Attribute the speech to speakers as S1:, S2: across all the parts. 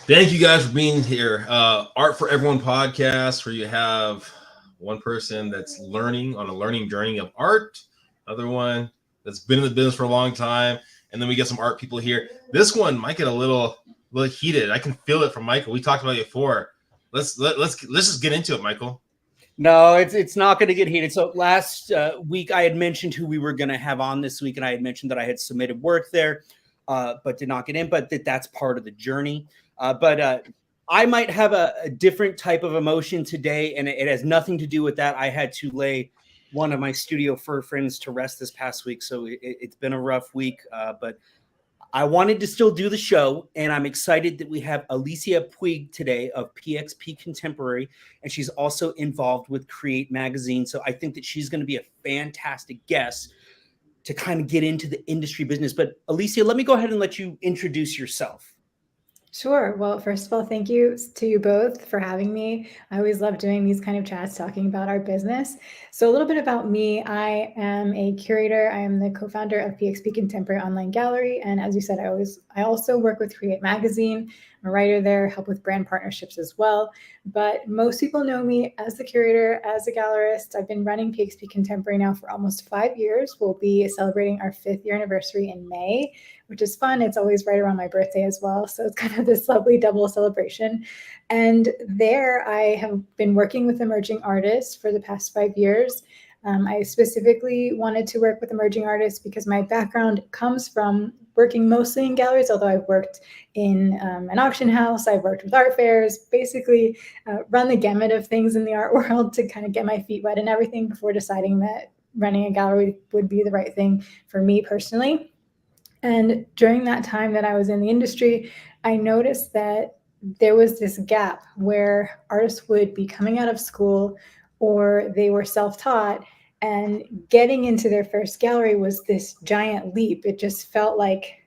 S1: Thank you guys for being here. Art for Everyone podcast, where you have one person that's learning on a learning journey of art, other one that's been in the business for a long time, and then we get some art people here. This one might get a little heated. I can feel it from Michael. We talked about it before. Let's just get into it, Michael.
S2: No, it's not going to get heated. So last week I had mentioned who we were going to have on this week, and I had mentioned that I had submitted work there, but did not get in. But that's part of the journey. But I might have a different type of emotion today, and it has nothing to do with that. I had to lay one of my studio fur friends to rest this past week, so it's been a rough week. But I wanted to still do the show, and I'm excited that we have Alicia Puig today of PxP Contemporary, and she's also involved with Create Magazine. So I think that she's going to be a fantastic guest to kind of get into the industry business. But Alicia, let me go ahead and let you introduce yourself.
S3: Sure. Well, first of all, thank you to you both for having me. I always love doing these kind of chats, talking about our business. So a little bit about me. I am a curator. I am the co-founder of PxP Contemporary Online Gallery. And as you said, I also work with Create Magazine. I'm a writer there, help with brand partnerships as well. But most people know me as the curator, as a gallerist. I've been running PxP Contemporary now for almost 5 years. We'll be celebrating our 5th year anniversary in May, which is fun. It's always right around my birthday as well. So it's kind of this lovely double celebration. And there I have been working with emerging artists for the past 5 years. I specifically wanted to work with emerging artists because my background comes from working mostly in galleries, although I've worked in an auction house, I've worked with art fairs, basically run the gamut of things in the art world to kind of get my feet wet and everything before deciding that running a gallery would be the right thing for me personally. And during that time that I was in the industry, I noticed that there was this gap where artists would be coming out of school or they were self-taught, and getting into their first gallery was this giant leap. It just felt like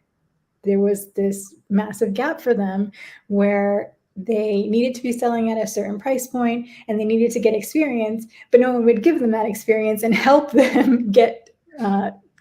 S3: there was this massive gap for them where they needed to be selling at a certain price point and they needed to get experience, but no one would give them that experience and help them get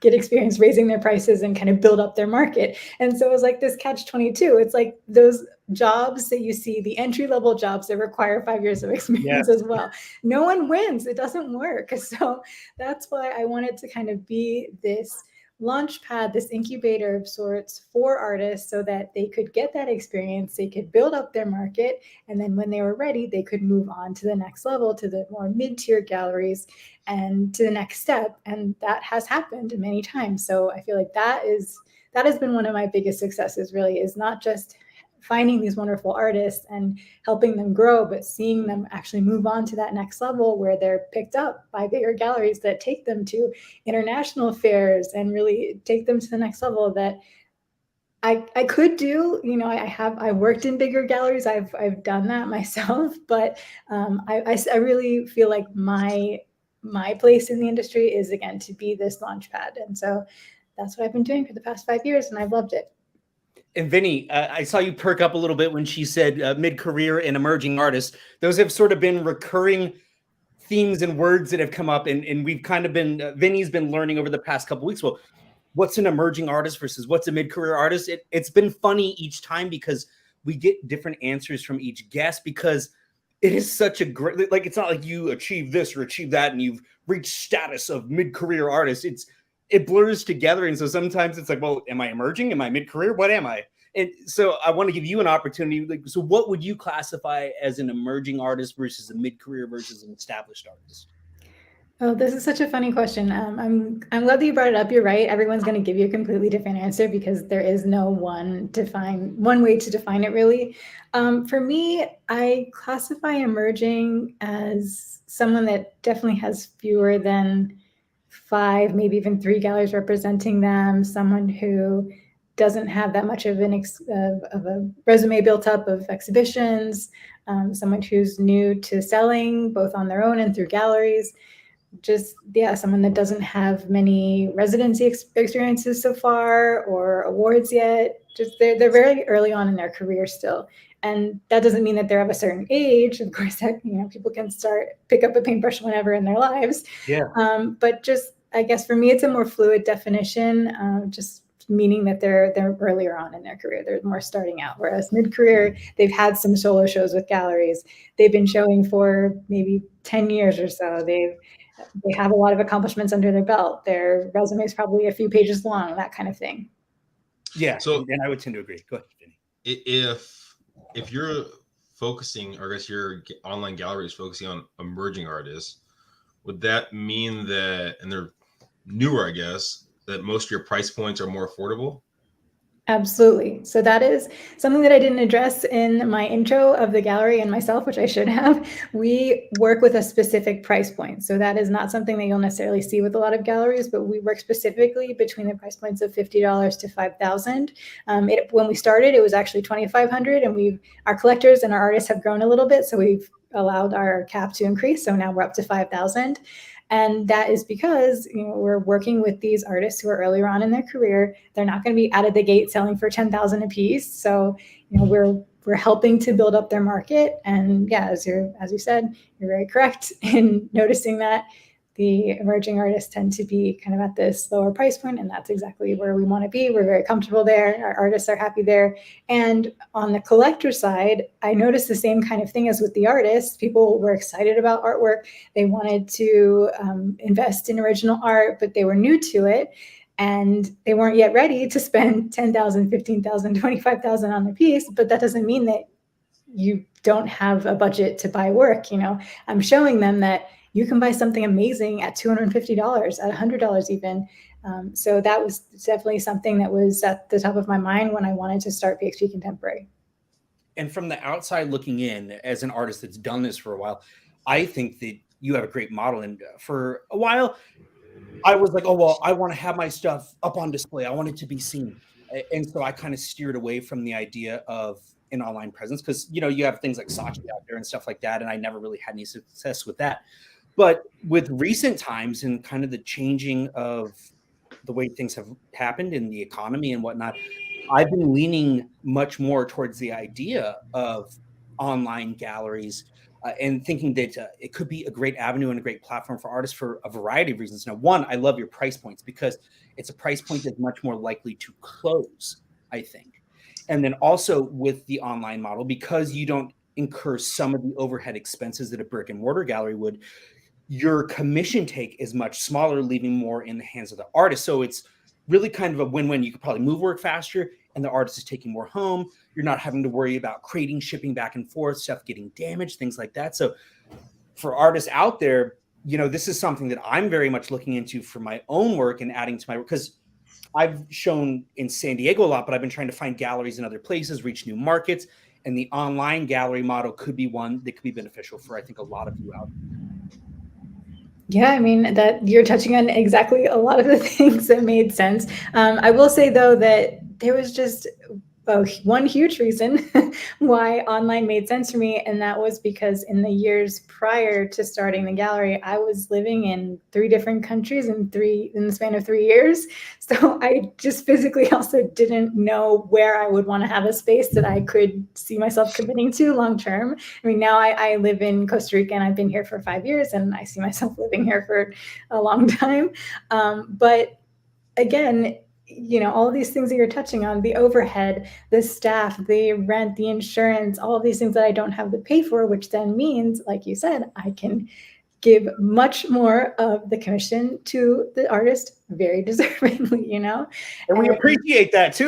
S3: experience raising their prices and kind of build up their market. And so it was like this catch-22. It's like those jobs that you see, the entry-level jobs that require 5 years of experience as well. No one wins. It doesn't work. So that's why I wanted to kind of be this launch pad, this incubator of sorts for artists so that they could get that experience, they could build up their market, and then when they were ready, they could move on to the next level, to the more mid-tier galleries and to the next step. And that has happened many times. So I feel like that has been one of my biggest successes, really, is not just finding these wonderful artists and helping them grow, but seeing them actually move on to that next level where they're picked up by bigger galleries that take them to international fairs and really take them to the next level that I could do. You know, I worked in bigger galleries. I've done that myself, but I really feel like my place in the industry is, again, to be this launch pad. And so that's what I've been doing for the past 5 years, and I've loved it.
S2: And Vinnie, I saw you perk up a little bit when she said mid-career and emerging artists. Those have sort of been recurring themes and words that have come up, and we've kind of been, Vinnie's been learning over the past couple of weeks, well, what's an emerging artist versus what's a mid-career artist? It's been funny each time because we get different answers from each guest, because it is such a great, like, it's not like you achieve this or achieve that and you've reached status of mid-career artist. It blurs together. And so sometimes it's like, well, am I emerging? Am I mid-career? What am I? And so I want to give you an opportunity. Like, so what would you classify as an emerging artist versus a mid-career versus an established artist?
S3: Oh, this is such a funny question. I'm glad that you brought it up. You're right. Everyone's going to give you a completely different answer because there is no one way to define it, really. For me, I classify emerging as someone that definitely has fewer than 5, maybe even 3 galleries representing them, someone who doesn't have that much of a resume built up of exhibitions, someone who's new to selling both on their own and through galleries. Just, someone that doesn't have many residency experiences so far or awards yet. Just they're very early on in their career still. And that doesn't mean that they're of a certain age. Of course, that, people can pick up a paintbrush whenever in their lives.
S2: Yeah.
S3: But just, I guess for me, it's a more fluid definition. Just meaning that they're earlier on in their career. They're more starting out. Whereas mid-career, they've had some solo shows with galleries. They've been showing for maybe 10 years or so. They have a lot of accomplishments under their belt. Their resume is probably a few pages long, that kind of thing.
S2: Yeah,
S1: so
S2: and I would tend to agree. Go ahead, Vinnie.
S1: If you're focusing, or I guess your online gallery is focusing on emerging artists, would that mean that, and they're newer, I guess, that most of your price points are more affordable?
S3: Absolutely. So that is something that I didn't address in my intro of the gallery and myself, which I should have. We work with a specific price point. So that is not something that you'll necessarily see with a lot of galleries, but we work specifically between the price points of $50 to $5,000. When we started, it was actually $2,500, and our collectors and our artists have grown a little bit. So we've allowed our cap to increase. So now we're up to $5,000. And that is because, we're working with these artists who are earlier on in their career. They're not going to be out of the gate selling for $10,000 a piece. So, we're helping to build up their market. And yeah, as you said, you're very correct in noticing that the emerging artists tend to be kind of at this lower price point, and that's exactly where we want to be. We're very comfortable there. Our artists are happy there. And on the collector side, I noticed the same kind of thing as with the artists. People were excited about artwork. They wanted to invest in original art, but they were new to it. And they weren't yet ready to spend $10,000, $15,000, $25,000 on a piece. But that doesn't mean that you don't have a budget to buy work. I'm showing them that you can buy something amazing at $250, at $100 even. So that was definitely something that was at the top of my mind when I wanted to start PxP Contemporary.
S2: And from the outside looking in, as an artist that's done this for a while, I think that you have a great model. And for a while, I was like, oh, well, I want to have my stuff up on display. I want it to be seen. And so I kind of steered away from the idea of an online presence because, you have things like Saatchi out there and stuff like that. And I never really had any success with that. But with recent times and kind of the changing of the way things have happened in the economy and whatnot, I've been leaning much more towards the idea of online galleries and thinking that it could be a great avenue and a great platform for artists for a variety of reasons. Now, one, I love your price points because it's a price point that's much more likely to close, I think. And then also with the online model, because you don't incur some of the overhead expenses that a brick and mortar gallery would, your commission take is much smaller, leaving more in the hands of the artist. So it's really kind of a win-win. You could probably move work faster and the artist is taking more home. You're not having to worry about crating, shipping back and forth, stuff getting damaged, things like that. So for artists out there, this is something that I'm very much looking into for my own work and adding to my work, because I've shown in San Diego a lot, but I've been trying to find galleries in other places, reach new markets. And the online gallery model could be one that could be beneficial for, I think, a lot of you out there.
S3: Yeah, I mean, that you're touching on exactly a lot of the things that made sense. I will say, though, that there was just one huge reason why online made sense for me, and that was because in the years prior to starting the gallery, I was living in 3 different countries in the span of 3 years. So I just physically also didn't know where I would want to have a space that I could see myself committing to long term. I mean, now I live in Costa Rica and I've been here for 5 years, and I see myself living here for a long time. But again, all of these things that you're touching on, the overhead, the staff, the rent, the insurance, all of these things that I don't have to pay for, which then means, like you said, I can give much more of the commission to the artist very deservingly, And
S2: we appreciate that too,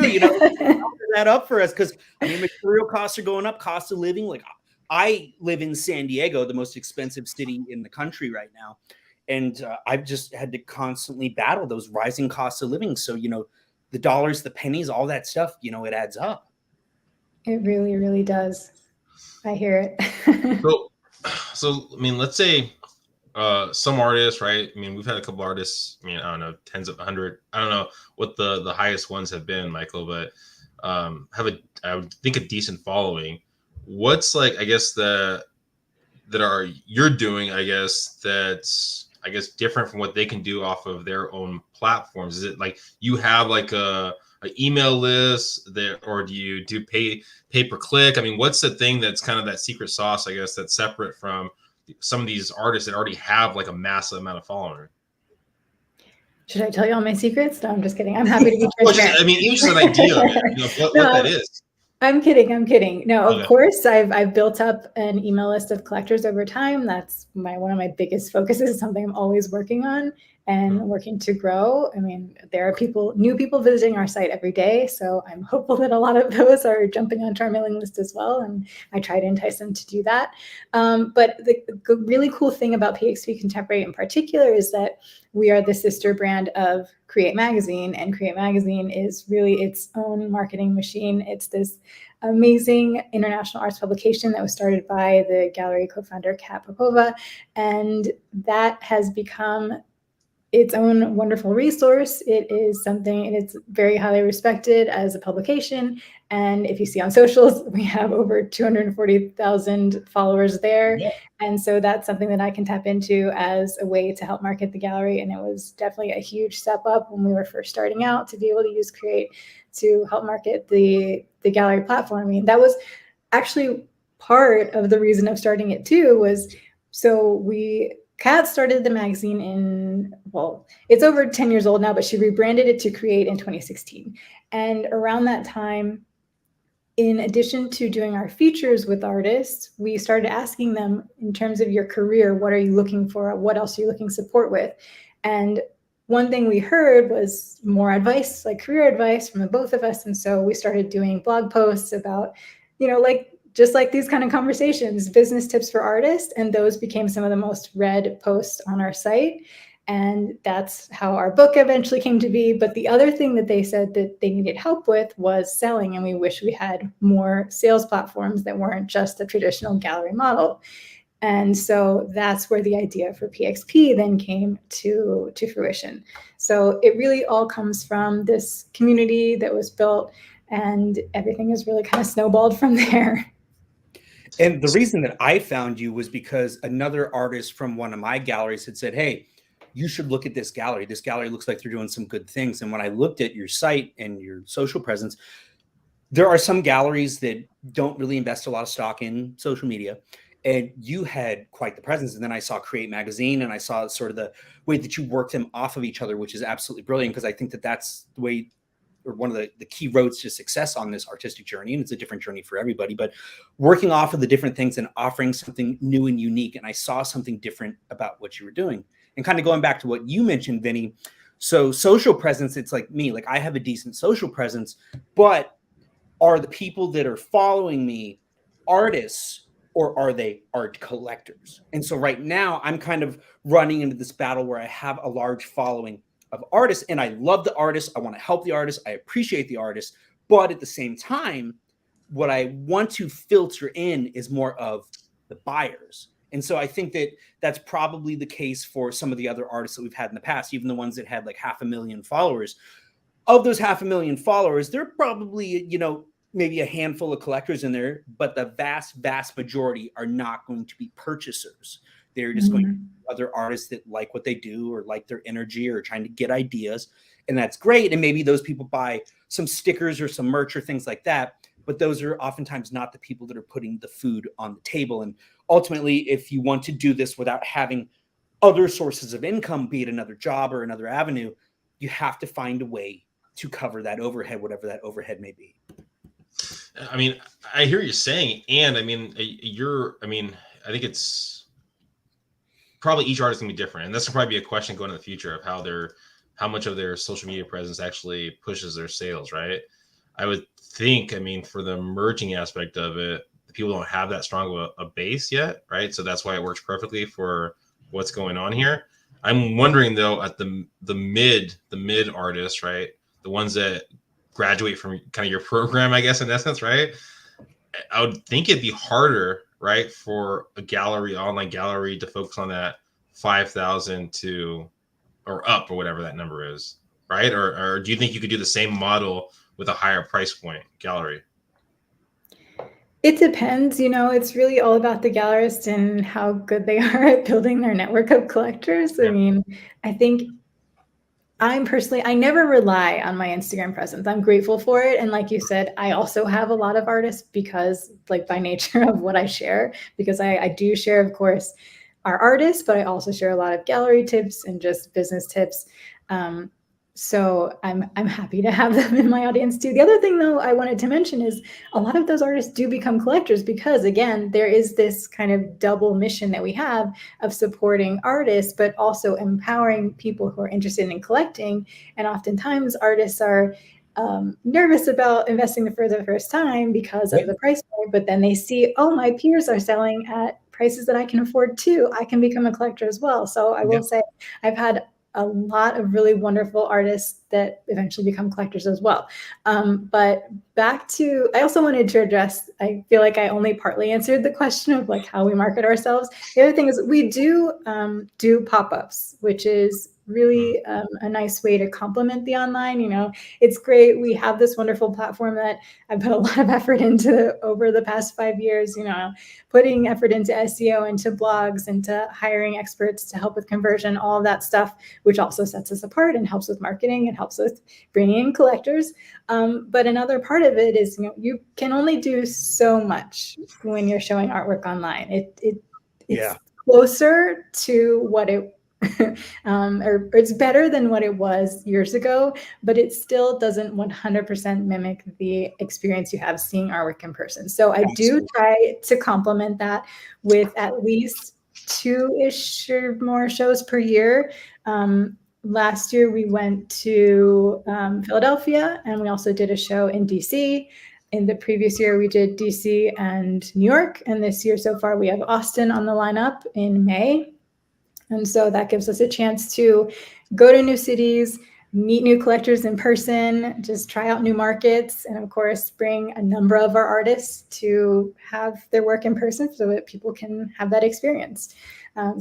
S2: that up for us, because material costs are going up, cost of living. Like, I live in San Diego, the most expensive city in the country right now. And I've just had to constantly battle those rising costs of living. So, the dollars, the pennies, all that stuff, it adds up.
S3: It really, really does. I hear it.
S1: So, I mean, let's say some artists, right? I mean, we've had a couple artists, I don't know, tens of 100. I don't know what the highest ones have been, Michael, but have I would think, a decent following. What's like, I guess, you're doing, I guess, that's different from what they can do off of their own platforms? Is it like you have like an email list there, or do you do pay per click? I mean, what's the thing that's kind of that secret sauce, I guess, that's separate from some of these artists that already have like a massive amount of followers?
S3: Should I tell you all my secrets? No, I'm just kidding. I'm happy to be
S1: Well,
S3: transparent.
S1: I mean, even just an idea of it, what that is.
S3: I'm kidding. No, of
S1: Okay.
S3: course, I've built up an email list of collectors over time. That's one of my biggest focuses, something I'm always working on and working to grow. I mean, there are new people visiting our site every day, so I'm hopeful that a lot of those are jumping onto our mailing list as well, and I try to entice them to do that. But the really cool thing about PxP Contemporary in particular is that we are the sister brand of Create Magazine, and Create Magazine is really its own marketing machine. It's this amazing international arts publication that was started by the gallery co-founder Kat Popova, and that has become its own wonderful resource. It is something, it's very highly respected as a publication. And if you see on socials, we have over 240,000 followers there.
S1: Yeah.
S3: And so that's something that I can tap into as a way to help market the gallery. And it was definitely a huge step up when we were first starting out to be able to use Create to help market the gallery platform. I mean, that was actually part of the reason of starting it too, was so Kat started the magazine it's over 10 years old now, but she rebranded it to Create in 2016. And around that time, in addition to doing our features with artists, we started asking them, in terms of your career, what are you looking for? What else are you looking support with? And one thing we heard was more advice, like career advice from the both of us. And so we started doing blog posts about, just like these kind of conversations, business tips for artists. And those became some of the most read posts on our site. And that's how our book eventually came to be. But the other thing that they said that they needed help with was selling. And we wish we had more sales platforms that weren't just the traditional gallery model. And so that's where the idea for PxP then came to fruition. So it really all comes from this community that was built, and everything has really kind of snowballed from there.
S2: And the reason that I found you was because another artist from one of my galleries had said, hey, you should look at this gallery. This gallery looks like they're doing some good things. And when I looked at your site and your social presence, there are some galleries that don't really invest a lot of stock in social media. And you had quite the presence. And then I saw Create Magazine, and I saw sort of the way that you work them off of each other, which is absolutely brilliant, because I think that that's the way, or one of the key roads to success on this artistic journey. And it's a different journey for everybody, but working off of the different things and offering something new and unique. And I saw something different about what you were doing. And kind of going back to what you mentioned, Vinnie. So social presence, it's like me, like I have a decent social presence, but are the people that are following me artists, or are they art collectors? And so right now I'm kind of running into this battle where I have a large following of artists, and I love the artists. I want to help the artists. I appreciate the artists. But at the same time, what I want to filter in is more of the buyers. And so I think that that's probably the case for some of the other artists that we've had in the past, even the ones that had like 500,000 followers. Of those 500,000 followers, there are probably, maybe a handful of collectors in there, but the vast, vast majority are not going to be purchasers. They're just going to be other artists that like what they do, or like their energy, or trying to get ideas. And that's great. And maybe those people buy some stickers or some merch or things like that. But those are oftentimes not the people that are putting the food on the table. And ultimately, if you want to do this without having other sources of income, be it another job or another avenue, you have to find a way to cover that overhead, whatever that overhead may be.
S1: I mean, I hear you saying, and I mean, I think it's probably each artist can be different, and this will probably be a question going in the future of how much of their social media presence actually pushes their sales, right? I would think, I mean, for the merging aspect of it, people don't have that strong of a base yet, right? So that's why it works perfectly for what's going on here. I'm wondering though, at the mid artists, right, the ones that graduate from kind of your program, I guess, in essence, right? I would think it'd be harder, right, for a gallery, online gallery, to focus on that 5,000 to or up, or whatever that number is, right? Or do you think you could do the same model with a higher price point gallery?
S3: It depends, it's really all about the gallerist and how good they are at building their network of collectors.
S1: Yeah.
S3: I mean, I think I never rely on my Instagram presence. I'm grateful for it. And like you said, I also have a lot of artists because, like, by nature of what I share, because I do share, of course, our artists, but I also share a lot of gallery tips and just business tips. So I'm happy to have them in my audience too. The other thing though I wanted to mention is a lot of those artists do become collectors because again, there is this kind of double mission that we have of supporting artists, but also empowering people who are interested in collecting. And oftentimes artists are nervous about investing for the first time because of the price point, but then they see, oh, my peers are selling at prices that I can afford too. I can become a collector as well. So I will say I've had a lot of really wonderful artists that eventually become collectors as well. But back to, I also wanted to address, I feel like I only partly answered the question of like how we market ourselves. The other thing is we do pop-ups, which is really a nice way to complement the online. You know, it's great. We have this wonderful platform that I've put a lot of effort into over the past 5 years, you know, putting effort into SEO, into blogs, into hiring experts to help with conversion, all of that stuff, which also sets us apart and helps with marketing and helps with bringing in collectors. But another part of it is, you know, you can only do so much when you're showing artwork online. It's closer to what it or it's better than what it was years ago, but it still doesn't 100% mimic the experience you have seeing artwork in person. So I do try to complement that with at least 2-ish or more shows per year. Last year we went to Philadelphia, and we also did a show in DC. In the previous year, we did DC and New York. And this year so far, we have Austin on the lineup in May. And so that gives us a chance to go to new cities, meet new collectors in person, just try out new markets, and of course, bring a number of our artists to have their work in person so that people can have that experience. I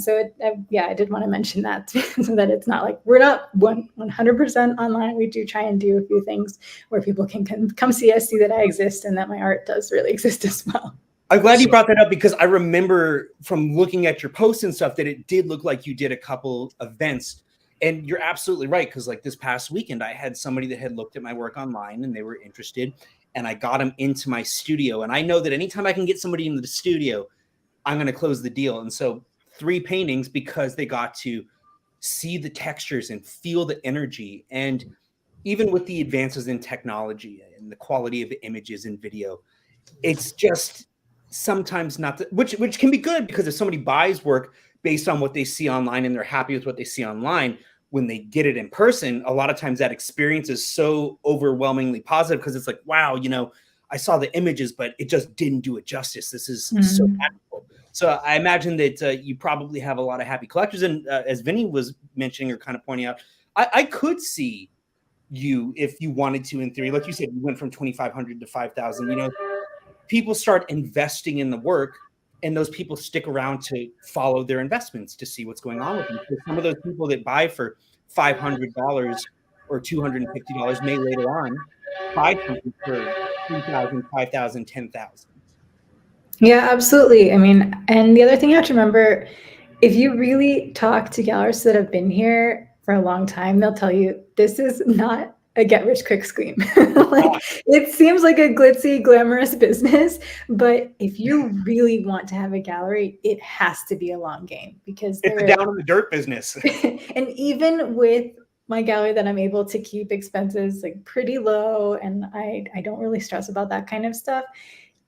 S3: did want to mention that so that it's not like we're not 100% online. We do try and do a few things where people can come see us, see that I exist, and that my art does really exist as well.
S2: I'm glad you brought that up because I remember from looking at your posts and stuff that it did look like you did a couple events. And you're absolutely right, because like this past weekend, I had somebody that had looked at my work online and they were interested, and I got them into my studio. And I know that anytime I can get somebody into the studio, I'm going to close the deal. And so 3 paintings because they got to see the textures and feel the energy. And even with the advances in technology and the quality of the images and video, it's just sometimes not which can be good, because if somebody buys work based on what they see online and they're happy with what they see online, when they get it in person, a lot of times that experience is so overwhelmingly positive because it's like, wow, you know, I saw the images, but it just didn't do it justice. This is so magical. So I imagine that you probably have a lot of happy collectors. And as Vinnie was mentioning or kind of pointing out, I could see you, if you wanted to, in theory, like you said, you went from 2,500 to 5,000, you know, people start investing in the work, and those people stick around to follow their investments to see what's going on with them. So some of those people that buy for $500 or $250 may later on buy something for $3,000, $5,000, $10,000.
S3: Yeah, absolutely. I mean, and the other thing you have to remember, if you really talk to gallerists that have been here for a long time, they'll tell you this is not a get-rich-quick scheme. Like, it seems like a glitzy, glamorous business, but if you really want to have a gallery, it has to be a long game, because
S2: it's a down in the dirt business.
S3: And even with my gallery that I'm able to keep expenses like pretty low, and I don't really stress about that kind of stuff,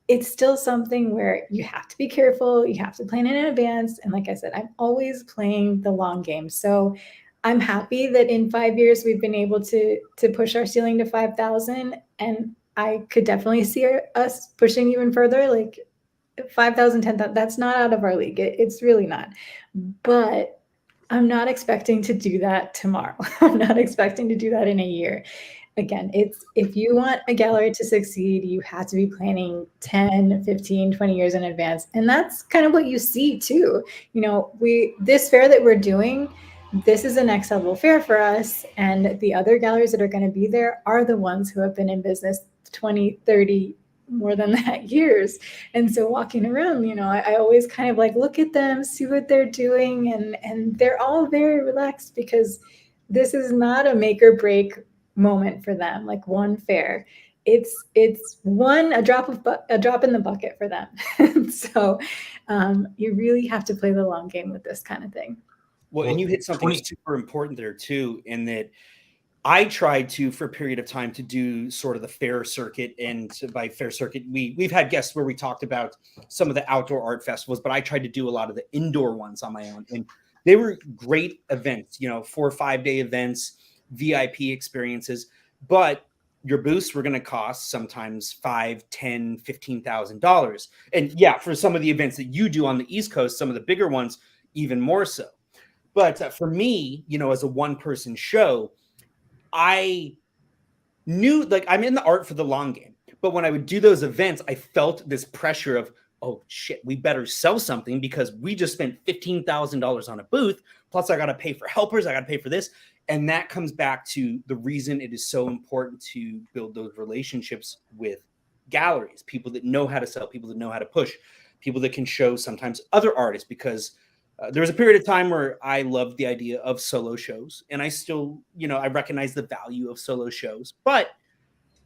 S3: it's still something where you have to be careful. You have to plan in advance. And like I said, I'm always playing the long game. So I'm happy that in 5 years, we've been able to push our ceiling to 5,000. And I could definitely see us pushing even further, like 5,000, 10,000. That's not out of our league. It's really not. But I'm not expecting to do that tomorrow. I'm not expecting to do that in a year. Again, if you want a gallery to succeed, you have to be planning 10, 15, 20 years in advance. And that's kind of what you see too. You know, this fair that we're doing, this is a next level fair for us. And the other galleries that are going to be there are the ones who have been in business 20, 30, more than that years. And so walking around, you know, I always kind of like look at them, see what they're doing. And they're all very relaxed, because this is not a make or break moment for them, like one fair. It's a drop in the bucket for them. So you really have to play the long game with this kind of thing.
S2: Well, and you hit something
S1: 20
S2: super important there too, in that I tried to, for a period of time, to do sort of the fair circuit. And by fair circuit, we've had guests where we talked about some of the outdoor art festivals, but I tried to do a lot of the indoor ones on my own. And they were great events, 4 or 5 day events, VIP experiences, but your booths were going to cost sometimes $5,000, $10,000, $15,000. And yeah, for some of the events that you do on the East Coast, some of the bigger ones, even more so. But for me, as a one-person show, I knew, like, I'm in the art for the long game. But when I would do those events, I felt this pressure of, oh shit, we better sell something because we just spent $15,000 on a booth. Plus I got to pay for helpers. I got to pay for this. And that comes back to the reason it is so important to build those relationships with galleries, people that know how to sell, people that know how to push, people that can show sometimes other artists, because there was a period of time where I loved the idea of solo shows, and I still, I recognize the value of solo shows, but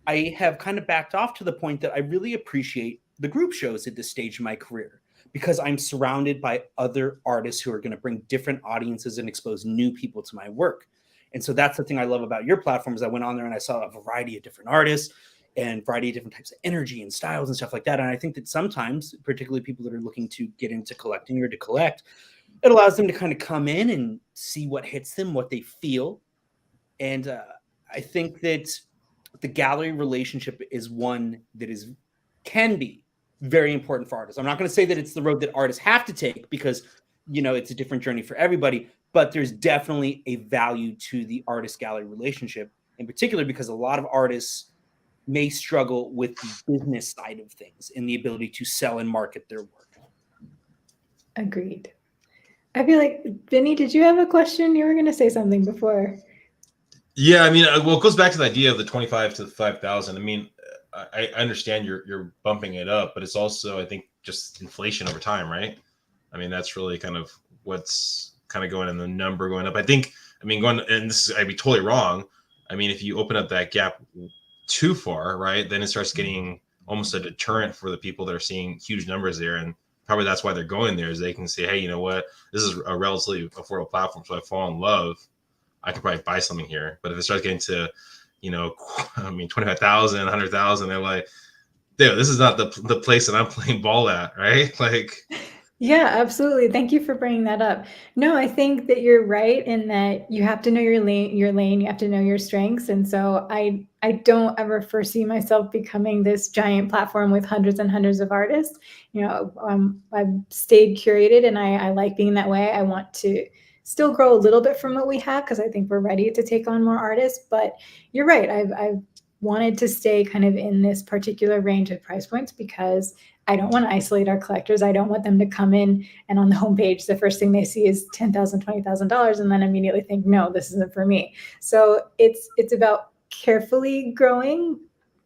S2: I have kind of backed off to the point that I really appreciate the group shows at this stage in my career, because I'm surrounded by other artists who are going to bring different audiences and expose new people to my work. And so that's the thing I love about your platform, is I went on there and I saw a variety of different artists and variety of different types of energy and styles and stuff like that. And I think that sometimes, particularly people that are looking to get into collecting or to collect, it allows them to kind of come in and see what hits them, what they feel. And I think that the gallery relationship is one that can be very important for artists. I'm not going to say that it's the road that artists have to take, because, it's a different journey for everybody, but there's definitely a value to the artist-gallery relationship, in particular because a lot of artists may struggle with the business side of things and the ability to sell and market their work.
S3: Agreed. I feel like, Vinnie, did you have a question? You were going to say something before.
S1: Yeah, I mean, well, it goes back to the idea of the 25 to 5,000. I mean, I understand you're bumping it up, but it's also, I think, just inflation over time, right? I mean, that's really kind of what's kind of going in the number going up. I'd be totally wrong. I mean, if you open up that gap too far, right, then it starts getting almost a deterrent for the people that are seeing huge numbers there. And probably that's why they're going there, is they can say, hey, you know what, this is a relatively affordable platform, so I fall in love, I can probably buy something here. But if it starts getting to, 25,000, 100,000, they're like, dude, this is not the place that I'm playing ball at, right? Like,
S3: yeah, absolutely. Thank you for bringing that up. No, I think that you're right in that you have to know your lane, you have to know your strengths. And so I don't ever foresee myself becoming this giant platform with hundreds and hundreds of artists. I've stayed curated, and I like being that way. I want to still grow a little bit from what we have, because I think we're ready to take on more artists. But you're right. I've wanted to stay kind of in this particular range of price points, because I don't want to isolate our collectors. I don't want them to come in and on the homepage, the first thing they see is $10,000, $20,000, and then immediately think, no, this isn't for me. So it's about carefully growing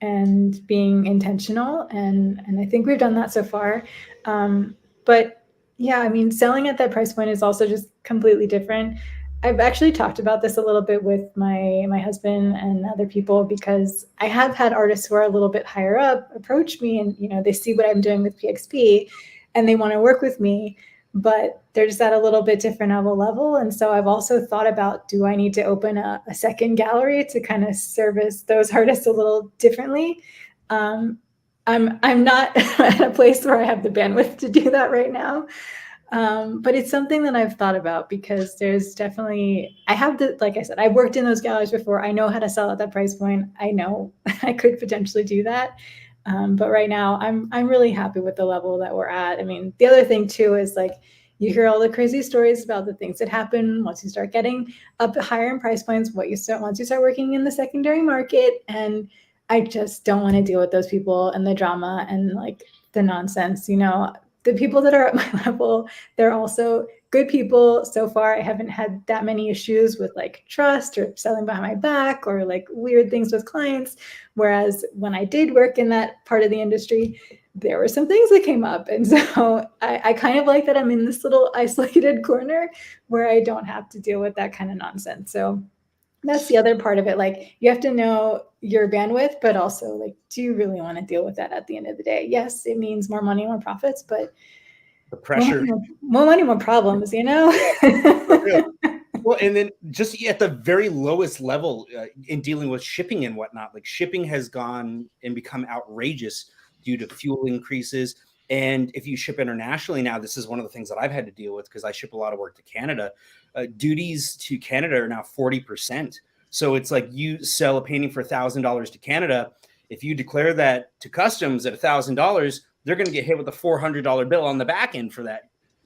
S3: and being intentional. And I think we've done that so far. But yeah, I mean, selling at that price point is also just completely different. I've actually talked about this a little bit with my husband and other people, because I have had artists who are a little bit higher up approach me, and they see what I'm doing with PxP and they want to work with me, but they're just at a little bit different of a level. And so I've also thought about, do I need to open a second gallery to kind of service those artists a little differently? I'm not at a place where I have the bandwidth to do that right now. But it's something that I've thought about, because there's definitely, like I said, I've worked in those galleries before. I know how to sell at that price point. I know I could potentially do that. But right now I'm really happy with the level that we're at. I mean, the other thing too is, like, you hear all the crazy stories about the things that happen once you start getting up higher in price points, once you start working in the secondary market. And I just don't want to deal with those people and the drama and like the nonsense. The people that are at my level, they're also good people. So far, I haven't had that many issues with like trust or selling behind my back or like weird things with clients. Whereas when I did work in that part of the industry, there were some things that came up. And so I kind of like that I'm in this little isolated corner where I don't have to deal with that kind of nonsense. So that's the other part of it. Like, you have to know your bandwidth, but also, like, do you really want to deal with that at the end of the day? Yes, it means more money, more profits, but
S2: The pressure.
S3: More money, more problems, you know?
S2: Well, and then just at the very lowest level in dealing with shipping and whatnot, like shipping has gone and become outrageous due to fuel increases. And if you ship internationally now, this is one of the things that I've had to deal with because I ship a lot of work to Canada. Duties to Canada are now 40%. So it's like you sell a painting for $1,000 to Canada. If you declare that to customs at $1,000, they're going to get hit with a $400 bill on the back end for that.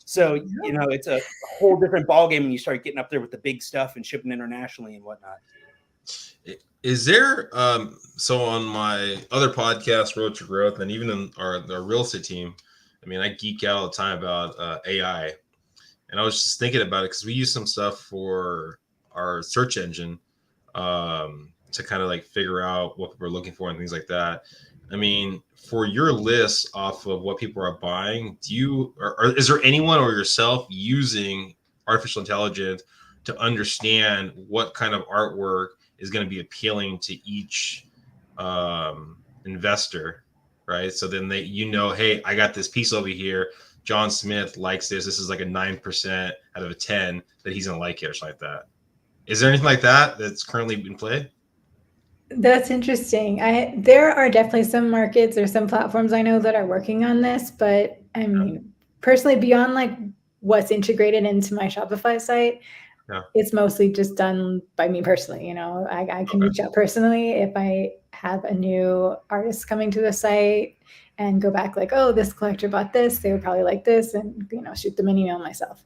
S2: So, you know, it's a whole different ballgame when you start getting up there with the big stuff and shipping internationally and whatnot.
S1: Is there, so on my other podcast, Road to Growth, and even in our real estate team, I mean, I geek out all the time about AI. And I was just thinking about it because we use some stuff for our search engine to kind of like figure out what people are looking for and things like that. I mean, for your list off of what people are buying, do you, or is there anyone or yourself using artificial intelligence to understand what kind of artwork is going to be appealing to each investor, right? So then they, you know, hey, I got this piece over here. John Smith likes this. This is like a 9% out of a 10 that he's going to like it or something like that. Is there anything like that that's currently being played?
S3: That's interesting. There are definitely some markets or some platforms I know that are working on this, but I mean, personally, beyond like what's integrated into my Shopify site, it's mostly just done by me personally. You know, I can reach out personally if I have a new artist coming to the site and go back like, oh, this collector bought this, they would probably like this, and, you know, shoot them an email myself.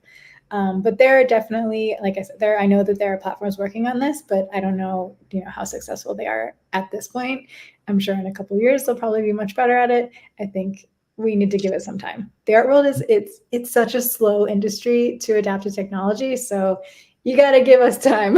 S3: But there are definitely, like I said, I know that there are platforms working on this, but I don't know, you know, how successful they are at this point. I'm sure in a couple of years they'll probably be much better at it. I think we need to give it some time. The art world it's such a slow industry to adapt to technology, so you got to give us time.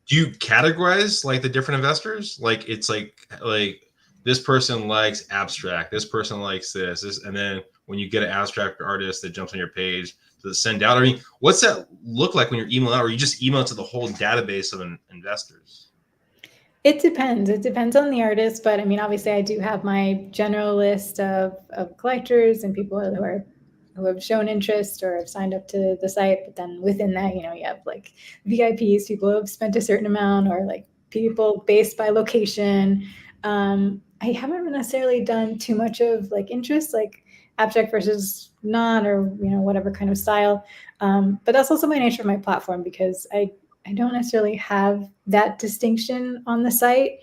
S1: Do you categorize like the different investors? Like it's like this person likes abstract, this person likes this, and then when you get an abstract artist that jumps on your page to send out, I mean, what's that look like when you're emailing out, or you just email it to the whole database of investors?
S3: It depends. It depends on the artist, but I mean, obviously, I do have my general list of collectors and people who have shown interest or have signed up to the site. But then within that, you know, you have like VIPs, people who have spent a certain amount, or like people based by location. I haven't necessarily done too much of like interest, like abstract versus non, or, you know, whatever kind of style. But that's also my nature of my platform, because I don't necessarily have that distinction on the site.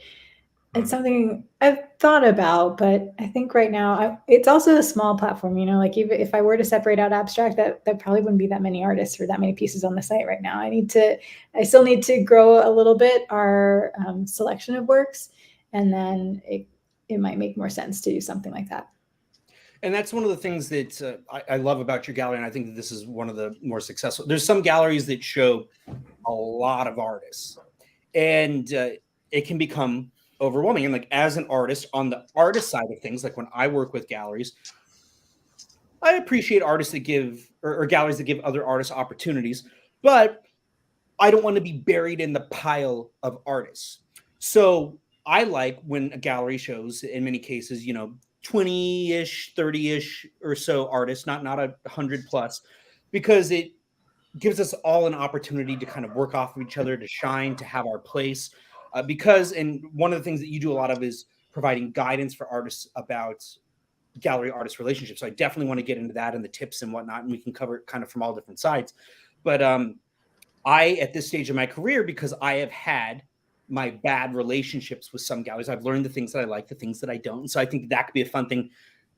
S3: It's something I've thought about, but I think right now it's also a small platform, you know, like even if I were to separate out abstract, that probably wouldn't be that many artists or that many pieces on the site right now. I still need to grow a little bit our selection of works, and then it might make more sense to do something like that.
S2: And that's one of the things that I love about your gallery. And I think that this is one of the more successful. There's some galleries that show a lot of artists, and it can become overwhelming. And like as an artist, on the artist side of things, like when I work with galleries, I appreciate artists that give or galleries that give other artists opportunities, but I don't want to be buried in the pile of artists. So I like when a gallery shows, in many cases, you know, 20-ish, 30-ish or so artists, not 100 plus, because it gives us all an opportunity to kind of work off of each other, to shine, to have our place. Because, and one of the things that you do a lot of is providing guidance for artists about gallery artist relationships. So I definitely want to get into that and the tips and whatnot, and we can cover it kind of from all different sides. But I, at this stage of my career, because I have had my bad relationships with some galleries, I've learned the things that I like, the things that I don't. And so I think that could be a fun thing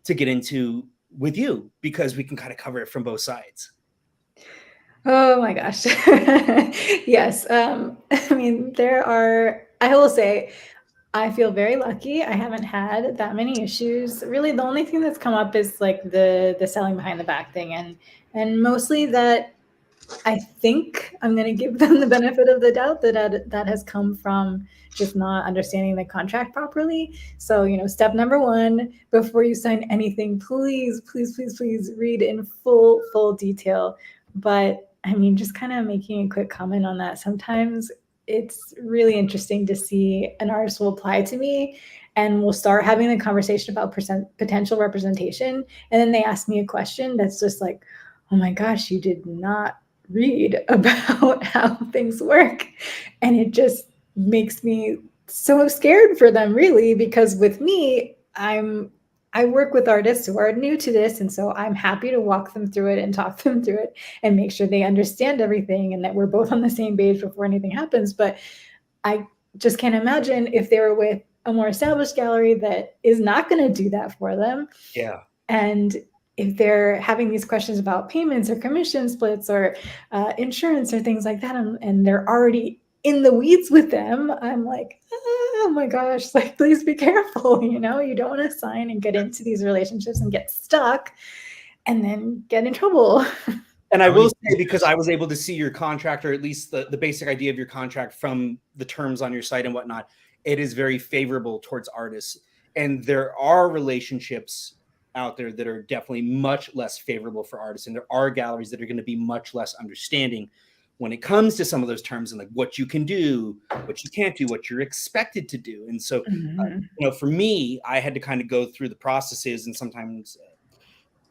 S2: to get into with you, because we can kind of cover it from both sides.
S3: Oh my gosh. Yes. I mean, I will say, I feel very lucky. I haven't had that many issues. Really, the only thing that's come up is like the selling behind the back thing. And mostly that I think I'm going to give them the benefit of the doubt that has come from just not understanding the contract properly. So, you know, step number one, before you sign anything, please read in full detail. But I mean, just kind of making a quick comment on that. Sometimes it's really interesting to see an artist will apply to me and we'll start having a conversation about potential representation. And then they ask me a question that's just like, oh my gosh, you did not read about how things work. And it just makes me so scared for them, really, because with me, I work with artists who are new to this. And so I'm happy to walk them through it and talk them through it and make sure they understand everything and that we're both on the same page before anything happens. But I just can't imagine if they were with a more established gallery that is not going to do that for them.
S2: Yeah.
S3: And if they're having these questions about payments or commission splits or insurance or things like that, and they're already in the weeds with them, I'm like, oh my gosh, like, please be careful. You know, you don't want to sign and get into these relationships and get stuck and then get in trouble.
S2: And I will say, because I was able to see your contract, or at least the basic idea of your contract from the terms on your site and whatnot, it is very favorable towards artists. And there are relationships out there that are definitely much less favorable for artists. And there are galleries that are going to be much less understanding when it comes to some of those terms and like what you can do, what you can't do, what you're expected to do. And so, you know, for me, I had to kind of go through the processes and sometimes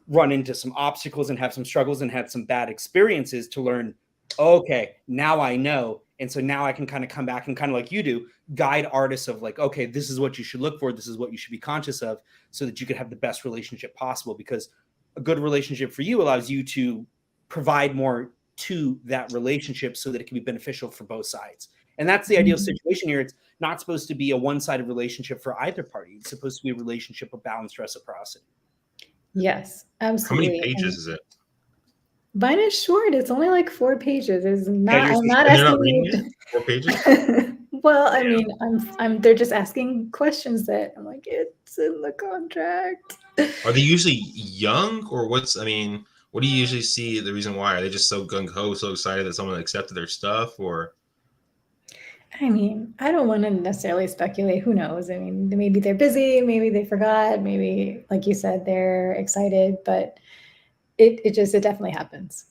S2: run into some obstacles and have some struggles and had some bad experiences to learn, okay, now I know. And so now I can kind of come back and kind of like you do, guide artists of like, okay, this is what you should look for. This is what you should be conscious of so that you can have the best relationship possible, because a good relationship for you allows you to provide more to that relationship so that it can be beneficial for both sides. And that's the ideal situation here. It's not supposed to be a one-sided relationship for either party. It's supposed to be a relationship of balanced reciprocity.
S3: Yes, absolutely.
S1: How many pages is it?
S3: Mine is short. It's only like 4 pages. It's not.
S2: Yeah,
S3: I'm not
S1: They're not
S3: asking
S1: reading
S3: you.
S1: it? 4 pages?
S3: Well, I mean, they're just asking questions that I'm like, it's in the contract.
S1: Are they usually young, or I mean, what do you usually see the reason why? Are they just so gung-ho, so excited that someone accepted their stuff, or?
S3: I mean, I don't want to necessarily speculate. Who knows? I mean, maybe they're busy, maybe they forgot, maybe, like you said, they're excited, but it definitely happens.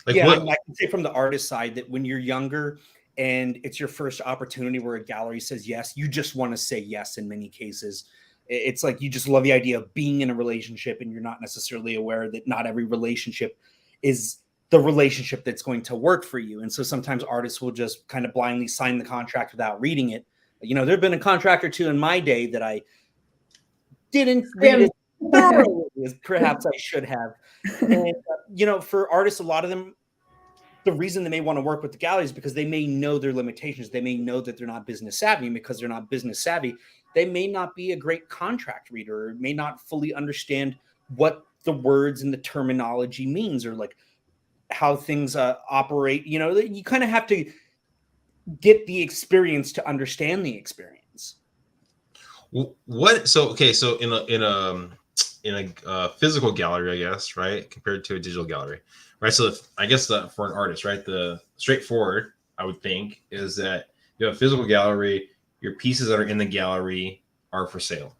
S1: Like
S2: yeah,
S1: what?
S2: I can say from the artist side that when you're younger and it's your first opportunity where a gallery says yes, you just want to say yes in many cases. It's like you just love the idea of being in a relationship, and you're not necessarily aware that not every relationship is the relationship that's going to work for you. And so sometimes artists will just kind of blindly sign the contract without reading it. You know, there've been a contract or two in my day that I didn't read it thoroughly as perhaps I should have. And, you know, for artists, a lot of them, the reason they may want to work with the gallery is because they may know their limitations. They may know that they're not business savvy, and because they're not business savvy, they may not be a great contract reader, or may not fully understand what the words and the terminology means, or like how things operate. You know, you kind of have to get the experience to understand the experience.
S1: What? So okay, so in a physical gallery, I guess, right, compared to a digital gallery, right? So I guess for an artist, right, the straightforward, I would think, is that you have a physical gallery, your pieces that are in the gallery are for sale,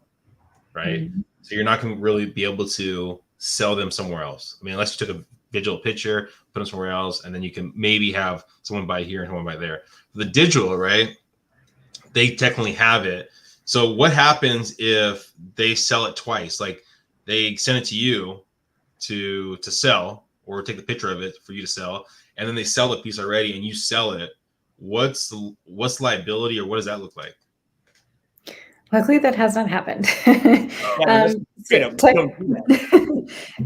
S1: right? So you're not going to really be able to sell them somewhere else. I mean, unless you took a digital picture, put them somewhere else, and then you can maybe have someone buy here and someone buy there. The digital, right, they technically have it. So what happens if they sell it twice? Like they send it to you to sell, or take a picture of it for you to sell, and then they sell the piece already and you sell it. What's liability, or what does that look like?
S3: Luckily, that has not happened.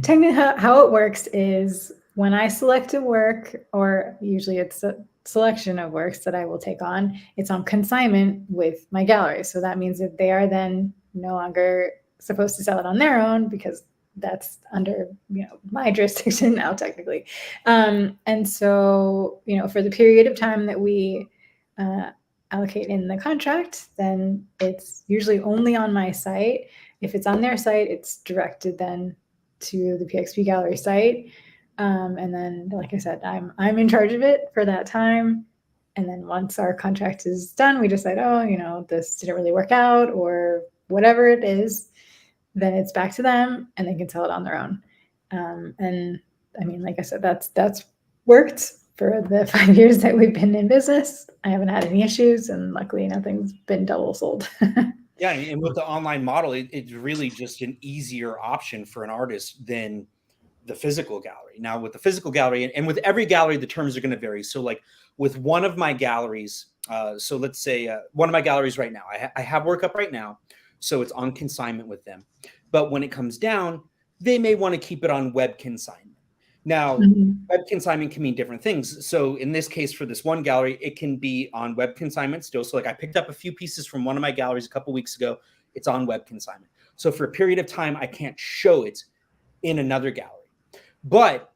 S3: Technically, how it works is when I select a work, or usually it's a selection of works that I will take on, it's on consignment with my gallery. So that means that they are then no longer supposed to sell it on their own, because that's under, you know, my jurisdiction now, technically. And so, you know, for the period of time that we allocate in the contract, then it's usually only on my site. If it's on their site, it's directed then to the PxP gallery site. And then, like I said, I'm in charge of it for that time. And then once our contract is done, we decide, oh, you know, this didn't really work out, or whatever it is, then it's back to them and they can sell it on their own. And I mean, like I said, that's worked for the 5 years that we've been in business, I haven't had any issues, and luckily nothing's been double sold.
S2: Yeah, and with the online model, it's really just an easier option for an artist than the physical gallery. Now, with the physical gallery, and with every gallery, the terms are going to vary. So, like with one of my galleries, so let's say one of my galleries right now, I have work up right now, so it's on consignment with them. But when it comes down, they may want to keep it on web consignment. Now, web consignment can mean different things. So in this case, for this one gallery, it can be on web consignment still. So like I picked up a few pieces from one of my galleries a couple weeks ago. It's on web consignment. So for a period of time, I can't show it in another gallery. But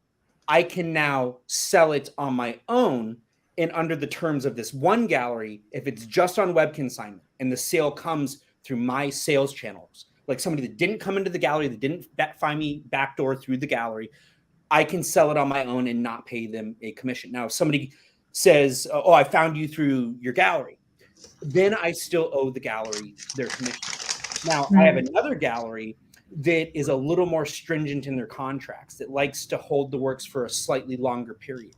S2: I can now sell it on my own and under the terms of this one gallery, if it's just on web consignment and the sale comes through my sales channels, like somebody that didn't come into the gallery, that didn't find me backdoor through the gallery, I can sell it on my own and not pay them a commission. Now, if somebody says, oh, I found you through your gallery, then I still owe the gallery their commission. Now, I have another gallery that is a little more stringent in their contracts, that likes to hold the works for a slightly longer period.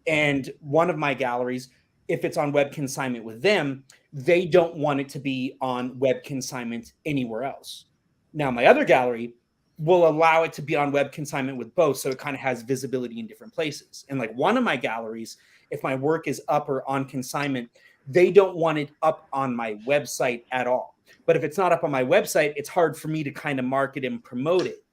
S2: And one of my galleries, if it's on web consignment with them, they don't want it to be on web consignment anywhere else. Now, my other gallery will allow it to be on web consignment with both, so it kind of has visibility in different places. And like one of my galleries, if my work is up or on consignment, they don't want it up on my website at all. But if it's not up on my website, it's hard for me to kind of market and promote it.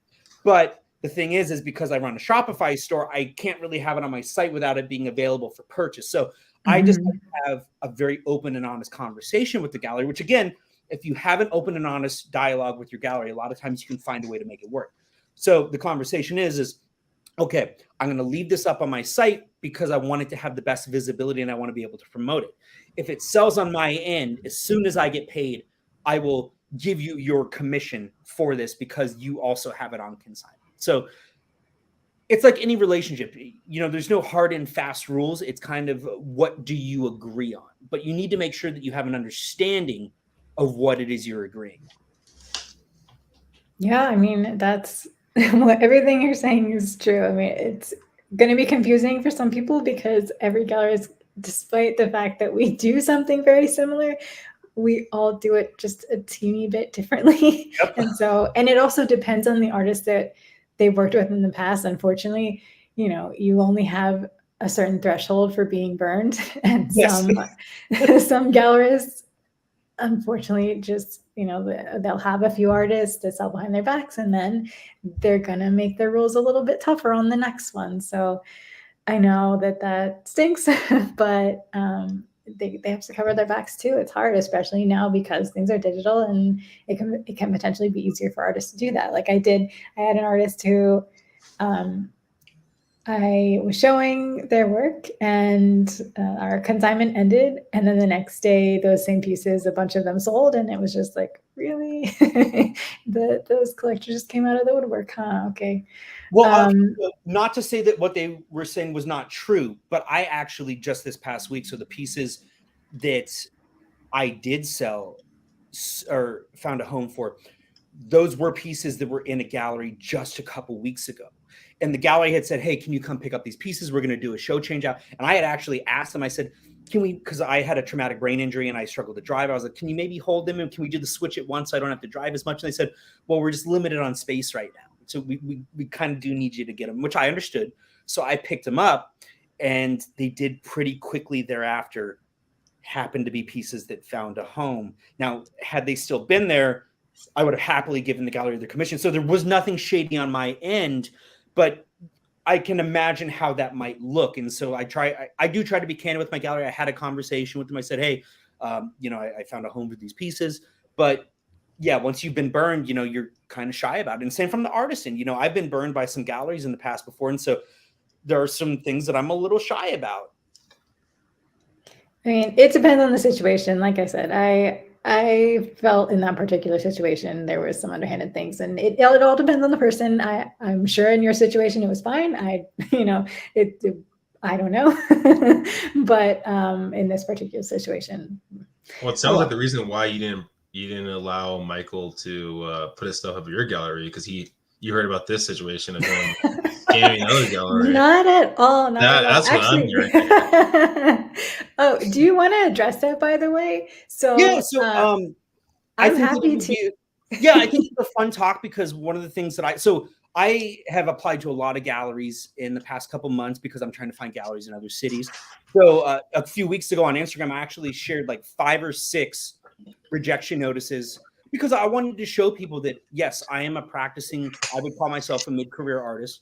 S2: But the thing is because I run a Shopify store, I can't really have it on my site without it being available for purchase. So I just have a very open and honest conversation with the gallery, which again, if you have an open and honest dialogue with your gallery, a lot of times you can find a way to make it work. So the conversation is okay, I'm going to leave this up on my site because I want it to have the best visibility and I want to be able to promote it. If it sells on my end, as soon as I get paid, I will give you your commission for this because you also have it on consignment. So it's like any relationship, there's no hard and fast rules. It's kind of what do you agree on, but you need to make sure that you have an understanding of what it is you're agreeing.
S3: Yeah, I mean, that's everything you're saying is true. I mean, it's going to be confusing for some people because every gallery is, despite the fact that we do something very similar, we all do it just a teeny bit differently. Yep. And it also depends on the artist that they've worked with in the past. Unfortunately, you only have a certain threshold for being burned, and yes. some gallerists, unfortunately, just they'll have a few artists that sell behind their backs, and then they're gonna make their rules a little bit tougher on the next one. So I know that stinks, but they have to cover their backs too. It's hard, especially now because things are digital, and it can potentially be easier for artists to do that. Like I had an artist who I was showing their work, and our consignment ended, and then the next day those same pieces, a bunch of them sold, and it was just like, really? Those collectors just came out of the woodwork, huh? Okay.
S2: Well, not to say that what they were saying was not true, but I actually just this past week, so the pieces that I did sell or found a home for, those were pieces that were in a gallery just a couple weeks ago. And the gallery had said, hey, can you come pick up these pieces? We're going to do a show change out. And I had actually asked them, I said, because I had a traumatic brain injury and I struggled to drive. I was like, can you maybe hold them and can we do the switch at once so I don't have to drive as much? And they said, well, we're just limited on space right now. So we kind of do need you to get them, which I understood. So I picked them up, and they did pretty quickly thereafter happen to be pieces that found a home. Now, had they still been there, I would have happily given the gallery their commission. So there was nothing shady on my end, but I can imagine how that might look. And so I do try to be candid with my gallery. I had a conversation with them. I said, hey, I found a home for these pieces, but yeah, once you've been burned, you're kind of shy about it. And same from the artisan, I've been burned by some galleries in the past before. And so there are some things that I'm a little shy about.
S3: I mean, it depends on the situation. Like I said, I felt in that particular situation, there was some underhanded things, and it all depends on the person. I'm sure in your situation, it was fine. I don't know, but in this particular situation.
S1: Well, it sounds like the reason why you didn't allow Michael to put his stuff up at your gallery because you heard about this situation of him scamming other gallery.
S3: Not at all. Not at all.
S1: That's what I'm
S3: Actually,
S1: hearing.
S3: oh, do you want to address that, by the way?
S2: Yeah,
S3: So
S2: so I
S3: I'm
S2: think that it
S3: happy
S2: would
S3: to.
S2: be, yeah, I think it's a fun talk because one of the things that I have applied to a lot of galleries in the past couple months because I'm trying to find galleries in other cities. So a few weeks ago on Instagram, I actually shared like 5 or 6 rejection notices because I wanted to show people that, yes, I am a practicing, I would call myself a mid-career artist.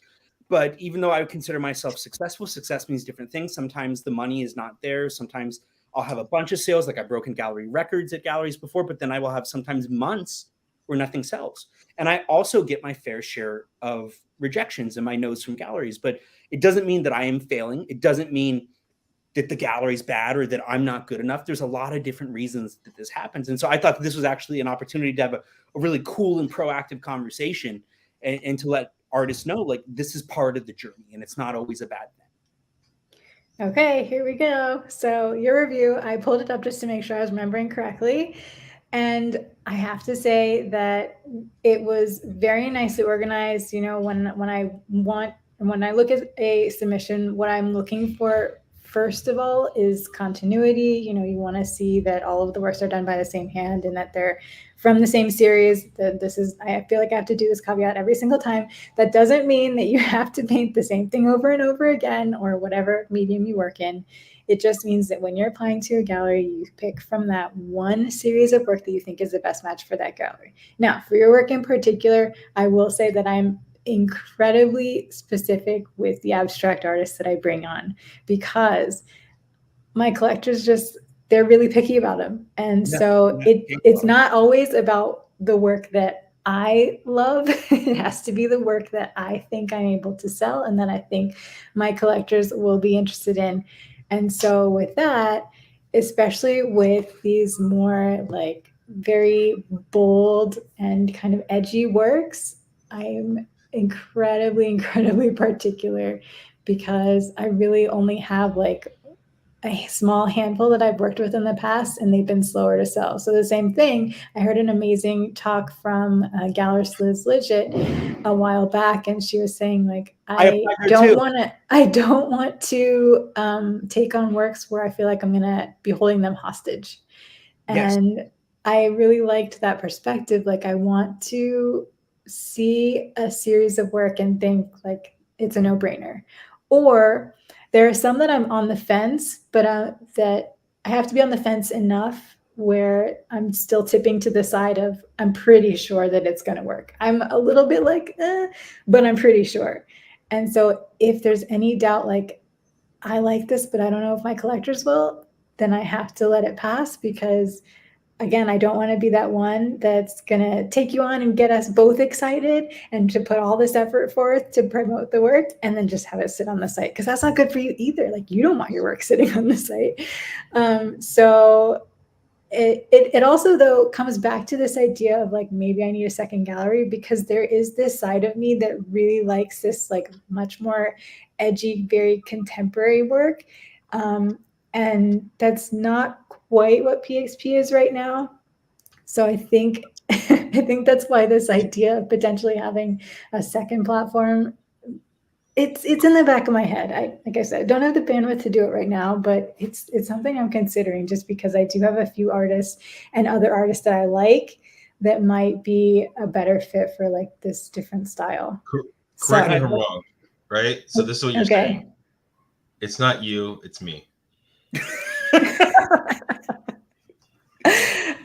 S2: But even though I would consider myself successful, success means different things. Sometimes the money is not there. Sometimes I'll have a bunch of sales, like I've broken gallery records at galleries before, but then I will have sometimes months where nothing sells. And I also get my fair share of rejections and my no's from galleries, but it doesn't mean that I am failing. It doesn't mean that the gallery's bad or that I'm not good enough. There's a lot of different reasons that this happens. And so I thought that this was actually an opportunity to have a really cool and proactive conversation and to let artists know, like, this is part of the journey and it's not always a bad thing.
S3: Okay, here we go. So your review, I pulled it up just to make sure I was remembering correctly. And I have to say that it was very nicely organized. You know, when I look at a submission, what I'm looking for first of all is continuity. You know, you want to see that all of the works are done by the same hand and that they're from the same series. I feel like I have to do this caveat every single time. That doesn't mean that you have to paint the same thing over and over again or whatever medium you work in. It just means that when you're applying to a gallery, you pick from that one series of work that you think is the best match for that gallery. Now, for your work in particular, I will say that I'm incredibly specific with the abstract artists that I bring on because my collectors they're really picky about them. And so it's not always about the work that I love. It has to be the work that I think I'm able to sell and that I think my collectors will be interested in. And so with that, especially with these more like very bold and kind of edgy works, I'm incredibly particular because I really only have like a small handful that I've worked with in the past, and they've been slower to sell. So the same thing, I heard an amazing talk from gallerist Liz Lidgett a while back, and she was saying like, I don't want to take on works where I feel like I'm gonna be holding them hostage. And yes. I really liked that perspective. Like I want to see a series of work and think like it's a no-brainer. Or there are some that I'm on the fence, but that I have to be on the fence enough where I'm still tipping to the side of I'm pretty sure that it's going to work. I'm a little bit like, but I'm pretty sure. And so if there's any doubt, like I like this, but I don't know if my collectors will, then I have to let it pass because again, I don't want to be that one that's going to take you on and get us both excited and to put all this effort forth to promote the work and then just have it sit on the site because that's not good for you either. Like you don't want your work sitting on the site. So it also though comes back to this idea of like maybe I need a second gallery because there is this side of me that really likes this like much more edgy, very contemporary work. And that's not quite what PxP is right now. So I think that's why this idea of potentially having a second platform, it's in the back of my head. Like I said, I don't have the bandwidth to do it right now, but it's something I'm considering just because I do have a few artists and other artists that I like that might be a better fit for like this different style.
S1: Correct me if I'm wrong, right? So this is what you're saying. It's not you, it's me.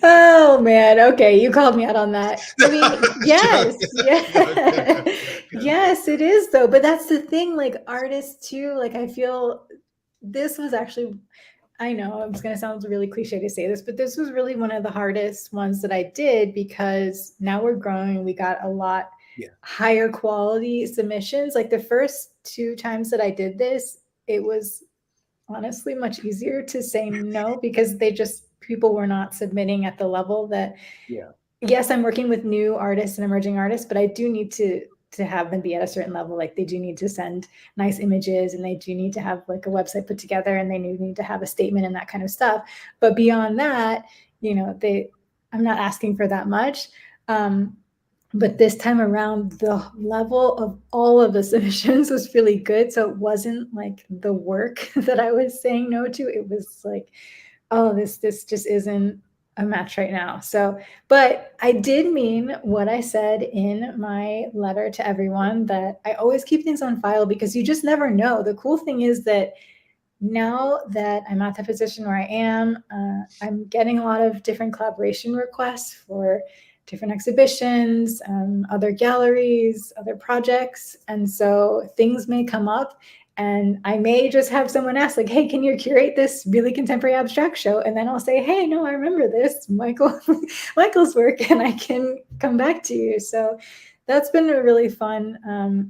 S3: Oh man, okay, you called me out on that. I mean, yes, yes, it is though. But that's the thing, like artists too. Like I feel this was actually, I know it's gonna sound really cliche to say this, but this was really one of the hardest ones that I did because now we're growing. We got a lot higher quality submissions. Like the first 2 times that I did this, it was honestly much easier to say no because people were not submitting at the level that yes, I'm working with new artists and emerging artists, but I do need to have them be at a certain level. Like they do need to send nice images and they do need to have like a website put together and they need to have a statement and that kind of stuff. But beyond that, you know, I'm not asking for that much. But this time around, the level of all of the submissions was really good. So it wasn't like the work that I was saying no to. It was like, oh, this just isn't a match right now. So, but I did mean what I said in my letter to everyone, that I always keep things on file because you just never know. The cool thing is that now that I'm at the position where I am, I'm getting a lot of different collaboration requests for different exhibitions, other galleries, other projects. And so things may come up, and I may just have someone ask, like, hey, can you curate this really contemporary abstract show? And then I'll say, hey, no, I remember this, Michael's work, and I can come back to you. So that's been really fun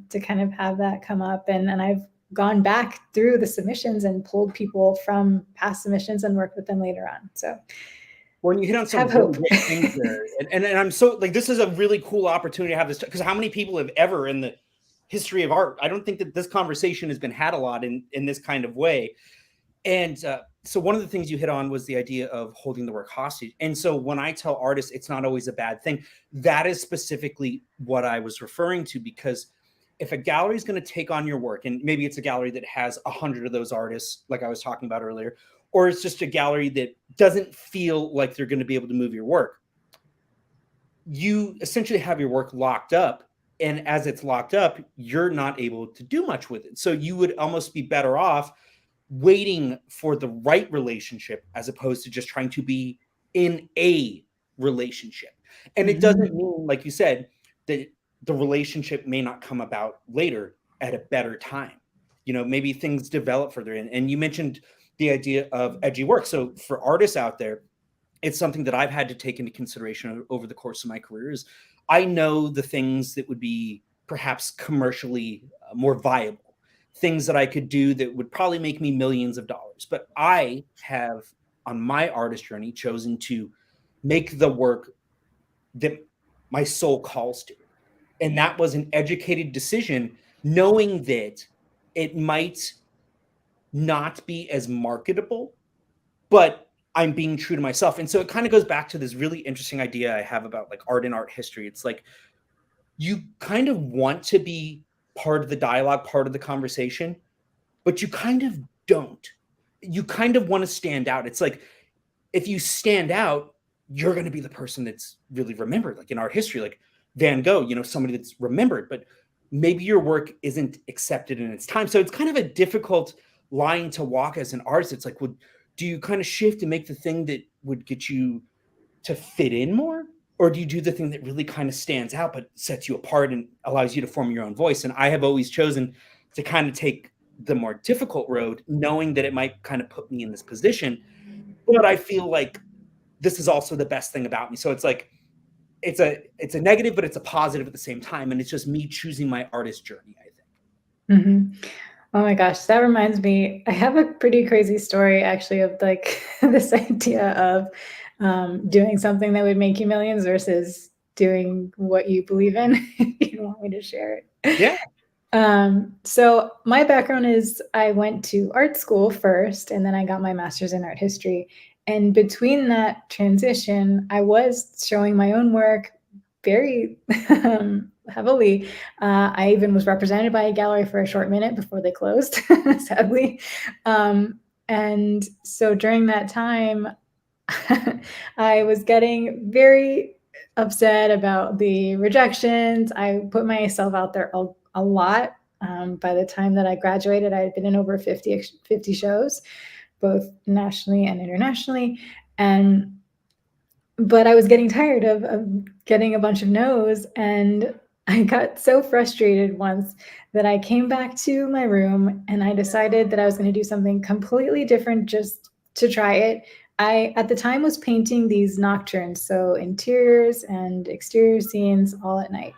S3: to kind of have that come up. And I've gone back through the submissions and pulled people from past submissions and worked with them later on. So
S2: when you hit on some really great things there, and I'm so like, this is a really cool opportunity to have this, because how many people have ever in the history of art, I don't think that this conversation has been had a lot in this kind of way. And so one of the things you hit on was the idea of holding the work hostage. And so when I tell artists it's not always a bad thing, that is specifically what I was referring to, because if a gallery is going to take on your work, and maybe it's a gallery that has 100 of those artists, like I was talking about earlier, or it's just a gallery that doesn't feel like they're going to be able to move your work, you essentially have your work locked up. And as it's locked up, you're not able to do much with it. So you would almost be better off waiting for the right relationship as opposed to just trying to be in a relationship. And it doesn't mean, like you said, that the relationship may not come about later at a better time. You know, maybe things develop further in. And you mentioned the idea of edgy work. So for artists out there, it's something that I've had to take into consideration over the course of my career. Is I know the things that would be perhaps commercially more viable, things that I could do that would probably make me millions of dollars. But I have, on my artist journey, chosen to make the work that my soul calls to. And that was an educated decision, knowing that it might not be as marketable, but I'm being true to myself. And so it kind of goes back to this really interesting idea I have about like art and art history. It's like, you kind of want to be part of the dialogue, part of the conversation, but you kind of don't. You kind of want to stand out. It's like, if you stand out, you're going to be the person that's really remembered. Like in art history, like Van Gogh, you know, somebody that's remembered, but maybe your work isn't accepted in its time. So it's kind of a difficult line to walk as an artist. It's like, do you kind of shift and make the thing that would get you to fit in more? Or do you do the thing that really kind of stands out, but sets you apart and allows you to form your own voice? And I have always chosen to kind of take the more difficult road, knowing that it might kind of put me in this position. But I feel like this is also the best thing about me. So it's like, it's a negative, but it's a positive at the same time. And it's just me choosing my artist journey, I think.
S3: Mm-hmm. Oh my gosh, that reminds me, I have a pretty crazy story actually of like this idea of doing something that would make you millions versus doing what you believe in. You want me to share it?
S2: Yeah.
S3: So my background is I went to art school first, and then I got my master's in art history. And between that transition, I was showing my own work very heavily. I even was represented by a gallery for a short minute before they closed, sadly. And so during that time, I was getting very upset about the rejections. I put myself out there a lot. By the time that I graduated, I had been in over 50 shows, both nationally and internationally. But I was getting tired of getting a bunch of no's, and I got so frustrated once that I came back to my room and I decided that I was going to do something completely different just to try it. I, at the time, was painting these nocturnes, so interiors and exterior scenes all at night.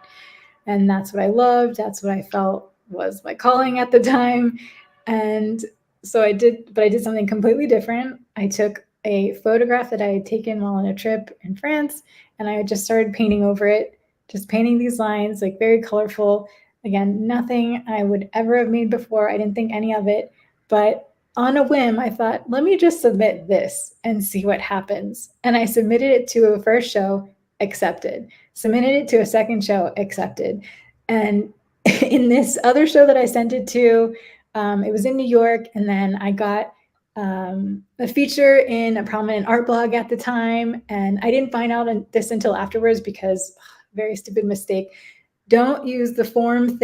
S3: And that's what I loved. That's what I felt was my calling at the time. And so I did something completely different. I took a photograph that I had taken while on a trip in France, and I just started painting over it, just painting these lines, like very colorful. Again, nothing I would ever have made before. I didn't think any of it, but on a whim, I thought, let me just submit this and see what happens. And I submitted it to a first show, accepted. Submitted it to a second show, accepted. And in this other show that I sent it to, it was in New York, and then I got a feature in a prominent art blog at the time, and I didn't find out this until afterwards because very stupid mistake. Don't use the form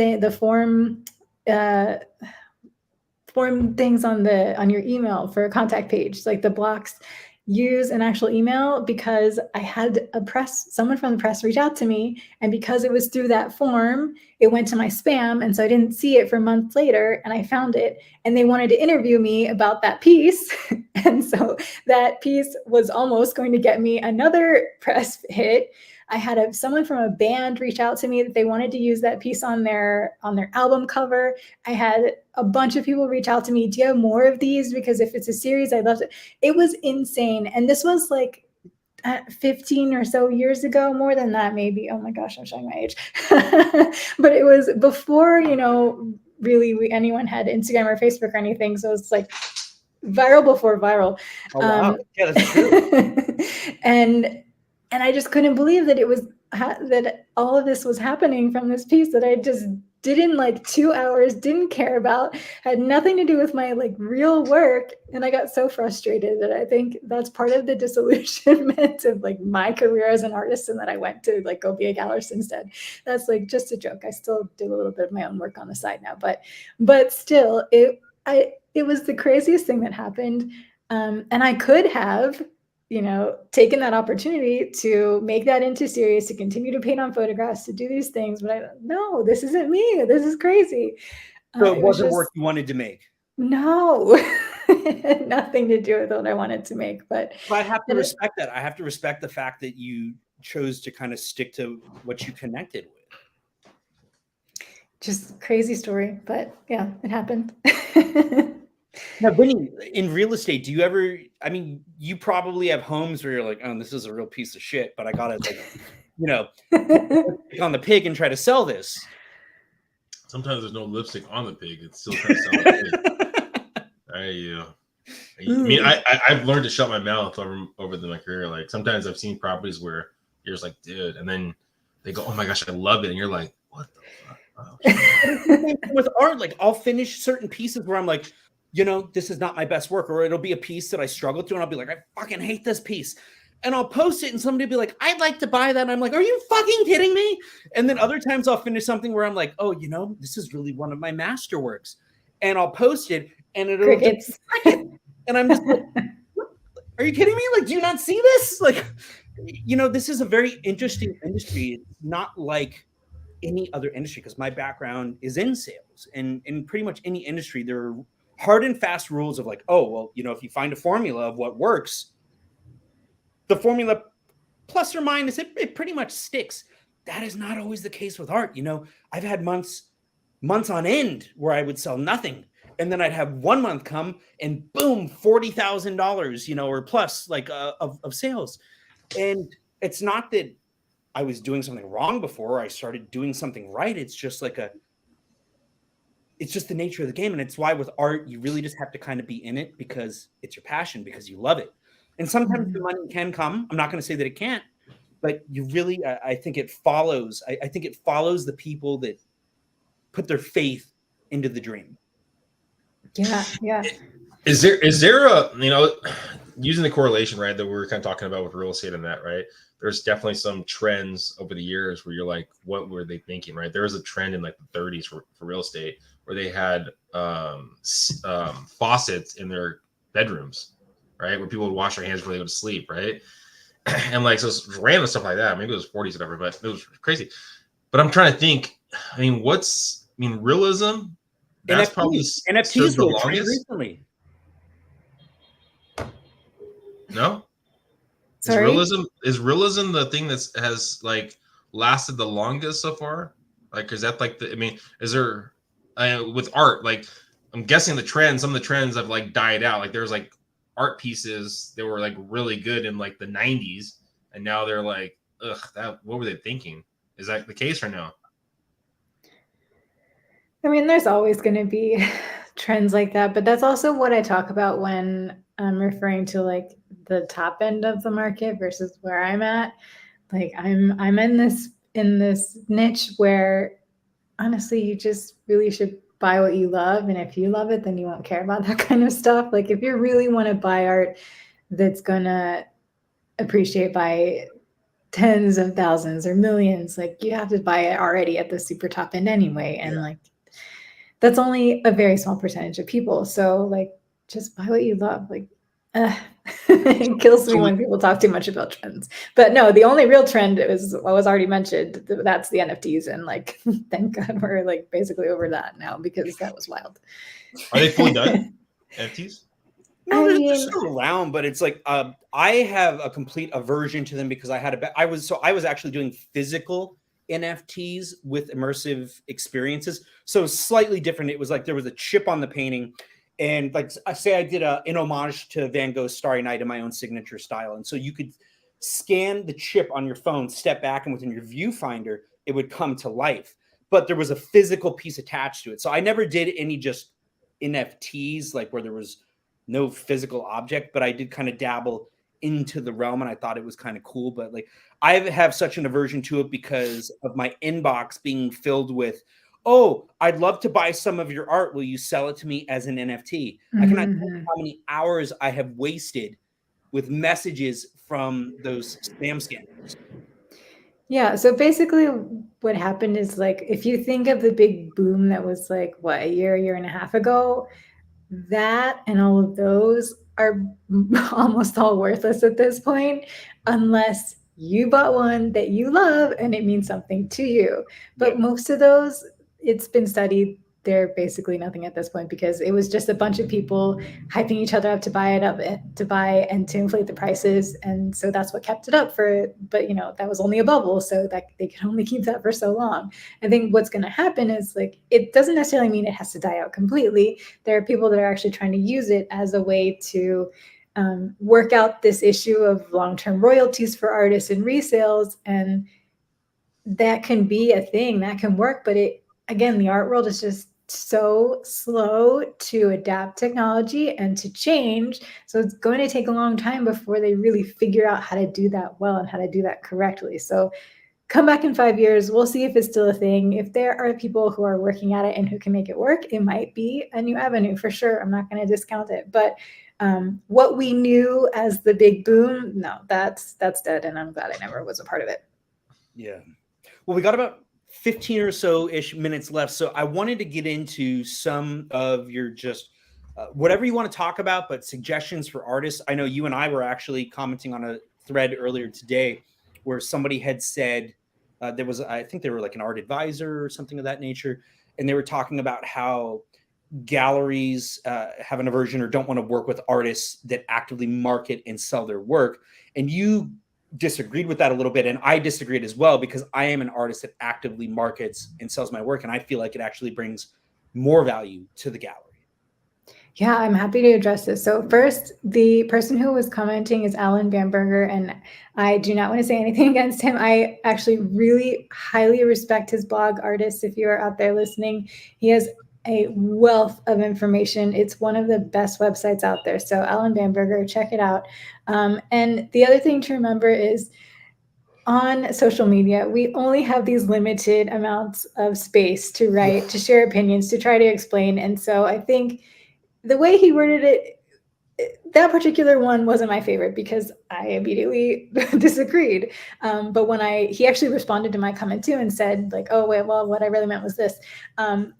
S3: things on your email for a contact page, like the blocks. Use an actual email, because I had someone from the press reach out to me, and because it was through that form, it went to my spam, and so I didn't see it for months later, and I found it, and they wanted to interview me about that piece. And so that piece was almost going to get me another press hit. I had someone from a band reach out to me that they wanted to use that piece on their album cover. I had a bunch of people reach out to me. Do you have more of these? Because if it's a series, I'd love to. It was insane. And this was like 15 or so years ago, more than that, maybe. Oh my gosh, I'm showing my age. But it was before, really anyone had Instagram or Facebook or anything. So it's like viral before viral.
S2: Oh, wow. Yeah, that's true.
S3: And I just couldn't believe that that all of this was happening from this piece that I just didn't 2 hours, didn't care about, had nothing to do with my real work. And I got so frustrated that I think that's part of the disillusionment of my career as an artist, and that I went to go be a gallerist instead. That's just a joke. I still do a little bit of my own work on the side now, but still it was the craziest thing that happened. And I could have taken that opportunity to make that into series, to continue to paint on photographs, to do these things. But no, this isn't me. This is crazy.
S2: So it wasn't work you wanted to make?
S3: No, it had nothing to do with what I wanted to make. But
S2: I have to respect that. I have to respect the fact that you chose to kind of stick to what you connected with.
S3: Just crazy story. But yeah, it happened.
S2: Now, Vinnie, in real estate, do you ever, you probably have homes where you're like, oh, this is a real piece of shit, but I got to, pick on the pig and try to sell this.
S1: Sometimes there's no lipstick on the pig. It's still trying to sell the pig. I've learned to shut my mouth over my career. Sometimes I've seen properties where you're just like, dude, and then they go, oh my gosh, I love it. And you're like, what the fuck? Oh,
S2: with art, I'll finish certain pieces where I'm like, this is not my best work, or it'll be a piece that I struggle to, and I'll be like, I fucking hate this piece. And I'll post it, and somebody will be like, I'd like to buy that. And I'm like, are you fucking kidding me? And then other times I'll finish something where I'm like, oh, this is really one of my masterworks. And I'll post it, and it'll
S3: crickets.
S2: And I'm just like, are you kidding me? Do you not see this? This is a very interesting industry. It's not like any other industry, because my background is in sales. And in pretty much any industry, there are hard and fast rules of if you find a formula of what works, the formula plus or minus, it pretty much sticks. That is not always the case with art. I've had months on end where I would sell nothing. And then I'd have 1 month come and boom, $40,000, or plus of sales. And it's not that I was doing something wrong before I started doing something right. It's just it's just the nature of the game. And it's why with art, you really just have to kind of be in it because it's your passion, because you love it. And sometimes the money can come. I'm not going to say that it can't, but you really, I think it follows. I think it follows the people that put their faith into the dream.
S3: Yeah. Yeah.
S1: Is there a, using the correlation, right, that we were kind of talking about with real estate and that, right? There's definitely some trends over the years where you're like, what were they thinking, right? There was a trend in the 30s for real estate where they had faucets in their bedrooms, right? Where people would wash their hands before they go to sleep, right? And so it's random stuff like that. Maybe it was 40s or whatever, but it was crazy. But I'm trying to think, realism, that's
S2: NFTs,
S1: probably
S2: NFTs
S1: the
S2: were trend
S1: longest.
S2: Recently.
S1: No?
S3: Sorry?
S1: Is realism the thing that has lasted the longest so far? Is that is there with art, I'm guessing some of the trends have died out. There's art pieces that were really good in the 90s, and now they're what were they thinking? Is that the case or no?
S3: There's always going to be trends like that, but that's also what I talk about when I'm referring to the top end of the market versus where I'm at. Like I'm in this niche where honestly, you just really should buy what you love. And if you love it, then you won't care about that kind of stuff. Like if you really want to buy art that's gonna appreciate by tens of thousands or millions, like you have to buy it already at the super top end anyway. And like that's only a very small percentage of people. So like just buy what you love. Like it kills me when people talk too much about trends. But no, the only real trend is what was already mentioned. That's the NFTs. And like thank God we're like basically over that now because that was wild.
S1: Are they fully done? NFTs?
S2: No, they're still around, but it's like I have a complete aversion to them because I was actually doing physical NFTs with immersive experiences, so slightly different. It was like there was a chip on the painting, and like I say, I did an homage to Van Gogh's Starry Night in my own signature style, and so you could scan the chip on your phone, step back, and within your viewfinder, it would come to life. But there was a physical piece attached to it, so I never did any just NFTs like where there was no physical object, but I did kind of dabble into the realm and I thought it was kind of cool. But like I have such an aversion to it because of my inbox being filled with, oh, I'd love to buy some of your art. Will you sell it to me as an NFT? I cannot tell you how many hours I have wasted with messages from those spam scammers.
S3: Yeah. So basically what happened is like, if you think of the big boom that was like, what, a year and a half ago, that and all of those are almost all worthless at this point, unless you bought one that you love and it means something to you. But most of those, it's been studied, they're basically nothing at this point because it was just a bunch of people hyping each other up to buy and to inflate the prices. And so that's what kept it up but you know, that was only a bubble. So that they could only keep that for so long. I think what's going to happen is like, it doesn't necessarily mean it has to die out completely. There are people that are actually trying to use it as a way to work out this issue of long-term royalties for artists and resales. And that can be a thing that can work, but again, the art world is just so slow to adapt technology and to change. So it's going to take a long time before they really figure out how to do that well and how to do that correctly. So come back in 5 years, we'll see if it's still a thing. If there are people who are working at it and who can make it work, it might be a new avenue for sure. I'm not going to discount it. But what we knew as the big boom, no, that's dead. And I'm glad I never was a part of it.
S2: Yeah. Well, we got about 15 or so-ish minutes left. So I wanted to get into some of your just whatever you want to talk about, but suggestions for artists. I know you and I were actually commenting on a thread earlier today where somebody had said there was, I think they were like an art advisor or something of that nature. And they were talking about how galleries have an aversion or don't want to work with artists that actively market and sell their work. And you disagreed with that a little bit, and I disagreed as well because I am an artist that actively markets and sells my work, and I feel like it actually brings more value to the gallery.
S3: Yeah, I'm happy to address this. So first, the person who was commenting is Alan Bamberger, and I do not want to say anything against him. I actually really highly respect his blog, Artists. If you are out there listening, he has a wealth of information. It's one of the best websites out there. So Alan Bamberger, check it out. And the other thing to remember is on social media, we only have these limited amounts of space to write, to share opinions, to try to explain. And so I think the way he worded it, that particular one wasn't my favorite because I immediately disagreed. But when he actually responded to my comment too and said like, oh, wait, well, what I really meant was this.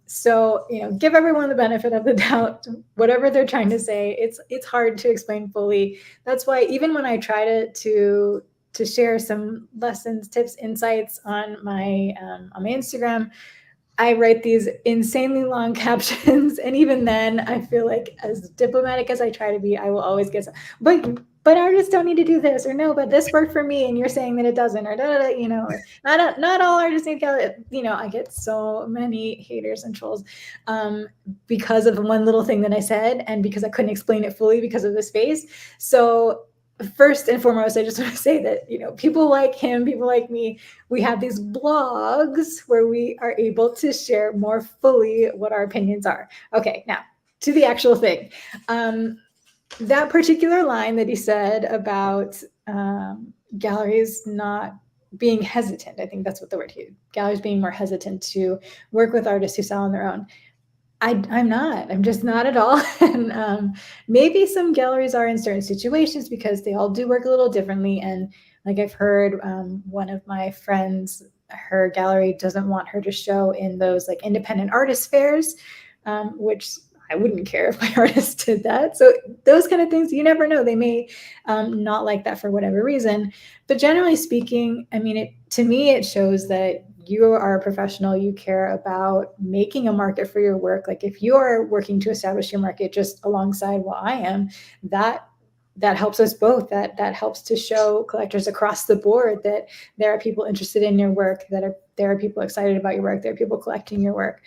S3: So, you know, give everyone the benefit of the doubt, whatever they're trying to say. It's hard to explain fully. That's why even when I try to share some lessons, tips, insights on my Instagram, I write these insanely long captions. And even then I feel like as diplomatic as I try to be, I will always get some, but artists don't need to do this, or no, but this worked for me and you're saying that it doesn't, or you know, not all artists need to, you know, I get so many haters and trolls because of one little thing that I said and because I couldn't explain it fully because of the space. So first and foremost, I just want to say that, you know, people like him, people like me, we have these blogs where we are able to share more fully what our opinions are. Okay, now to the actual thing. That particular line that he said about galleries not being hesitant. I think that's what the word here. Galleries being more hesitant to work with artists who sell on their own. I'm not. I'm just not at all. And maybe some galleries are in certain situations because they all do work a little differently. And like I've heard, one of my friends, her gallery doesn't want her to show in those like independent artist fairs, which I wouldn't care if my artist did that. So those kind of things, you never know. They may not like that for whatever reason. But generally speaking, I mean, to me, it shows that you are a professional, you care about making a market for your work. Like if you are working to establish your market just alongside what I am, that helps us both. That helps to show collectors across the board that there are people interested in your work, that there are people excited about your work, there are people collecting your work.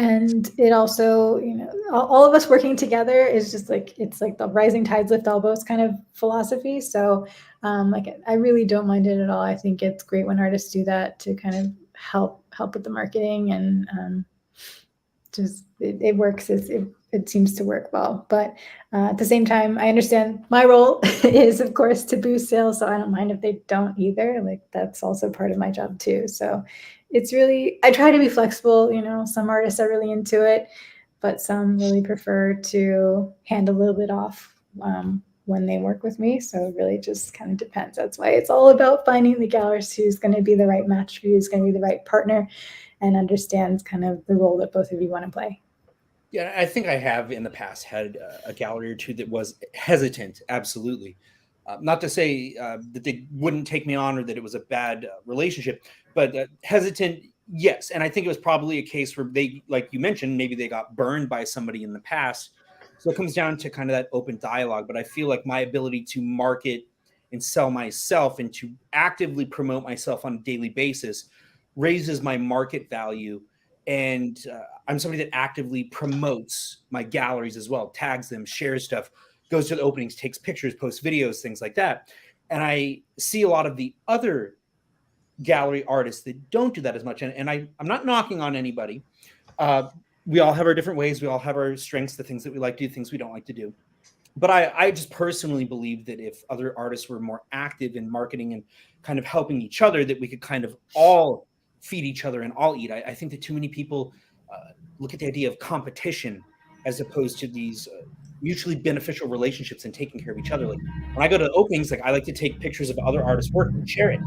S3: And it also, all of us working together is just like, it's like the rising tides lift all boats kind of philosophy. So I really don't mind it at all. I think it's great when artists do that to kind of help with the marketing, and just it works. It seems to work well. But at the same time, I understand my role is, of course, to boost sales. So I don't mind if they don't either. Like that's also part of my job too. So it's really, I try to be flexible. Some artists are really into it, but some really prefer to hand a little bit off when they work with me. So it really just kind of depends. That's why it's all about finding the gallerist who's going to be the right match for you, who's going to be the right partner, and understands kind of the role that both of you want to play.
S2: Yeah, I think I have in the past had a gallery or two that was hesitant. Absolutely. Not to say that they wouldn't take me on or that it was a bad relationship, but hesitant, yes. And I think it was probably a case where they, like you mentioned, maybe they got burned by somebody in the past. So it comes down to kind of that open dialogue. But I feel like my ability to market and sell myself and to actively promote myself on a daily basis raises my market value. And I'm somebody that actively promotes my galleries as well, tags them, shares stuff, goes to the openings, takes pictures, posts videos, things like that. And I see a lot of the other gallery artists that don't do that as much. And I'm not knocking on anybody. We all have our different ways. We all have our strengths, the things that we like to do, things we don't like to do. But I just personally believe that if other artists were more active in marketing and kind of helping each other, that we could kind of all feed each other and all eat. I think that too many people look at the idea of competition as opposed to these mutually beneficial relationships and taking care of each other. Like when I go to openings, like I like to take pictures of other artists' work and share it.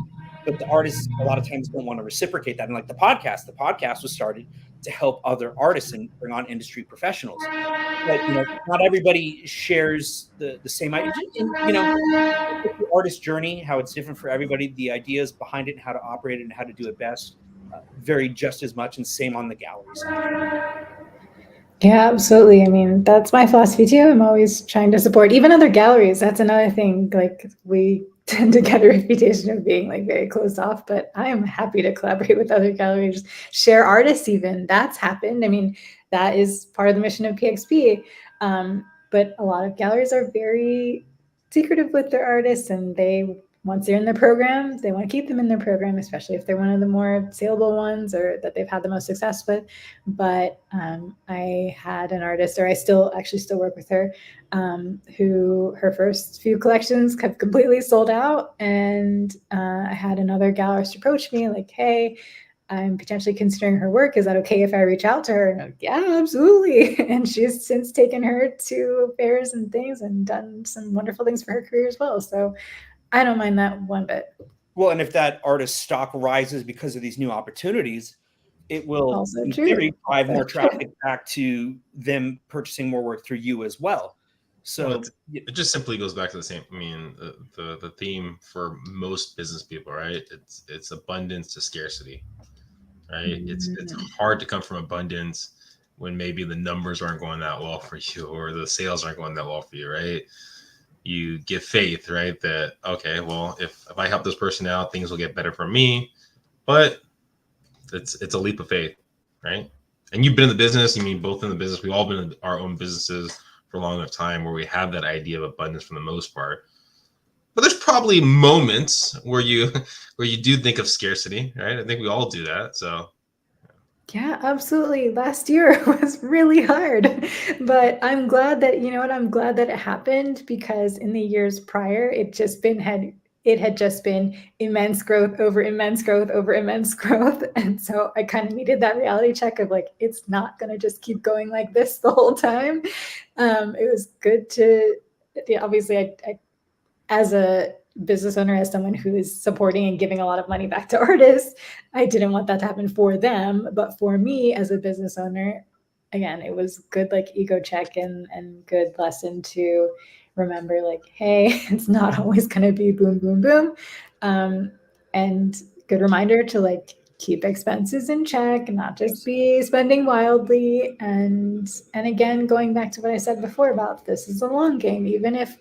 S2: But the artists a lot of times don't want to reciprocate that. And like the podcast was started to help other artists and bring on industry professionals. But not everybody shares the same idea. And, the artist journey, how it's different for everybody, the ideas behind it, and how to operate it and how to do it best, vary just as much, and same on the gallery side.
S3: Yeah, absolutely. I mean, that's my philosophy too. I'm always trying to support even other galleries. That's another thing. Like we tend to get a reputation of being like very closed off, but I am happy to collaborate with other galleries, share artists even. That's happened. I mean, that is part of the mission of PxP. But a lot of galleries are very secretive with their artists, and once they're in their program, they want to keep them in their program, especially if they're one of the more saleable ones or that they've had the most success with. But I had an artist, or I still work with her, who her first few collections have completely sold out. And I had another gallerist approach me like, hey, I'm potentially considering her work. Is that okay if I reach out to her? And I'm like, yeah, absolutely. And she's since taken her to fairs and things and done some wonderful things for her career as well. So I don't mind that one bit.
S2: Well, and if that artist's stock rises because of these new opportunities, it will
S3: Also
S2: in
S3: true.
S2: theory drive more traffic back to them purchasing more work through you as well. So
S1: well, it just simply goes back to the same. I mean, the theme for most business people, right? It's abundance to scarcity, right? It's hard to come from abundance when maybe the numbers aren't going that well for you or the sales aren't going that well for you, right? You give faith, right? That, okay, well, if I help this person out, things will get better for me. But it's a leap of faith, right? And you've been in the business, you mean both in the business, we've all been in our own businesses for a long enough time where we have that idea of abundance for the most part. But there's probably moments where you do think of scarcity, right? I think we all do that. So
S3: yeah, absolutely. Last year was really hard, but I'm glad that, I'm glad that it happened, because in the years prior, it just had it had just been immense growth over immense growth over immense growth. And so I kind of needed that reality check of like, it's not going to just keep going like this the whole time. It was good to, obviously, I as a business owner, as someone who is supporting and giving a lot of money back to artists, I didn't want that to happen for them. But for me as a business owner, again, it was good like ego check and good lesson to remember like, hey, it's not always going to be boom, boom, boom. And good reminder to like keep expenses in check and not just be spending wildly. And again, going back to what I said before about this is a long game. Even if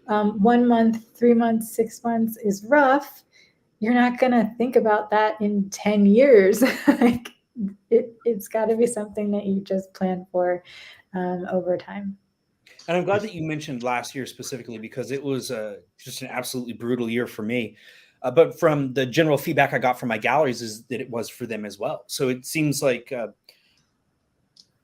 S3: 1 month, 3 months, 6 months is rough, you're not going to think about that in 10 years. Like it's got to be something that you just plan for over time.
S2: And I'm glad that you mentioned last year specifically, because it was just an absolutely brutal year for me. But from the general feedback I got from my galleries is that it was for them as well. So it seems like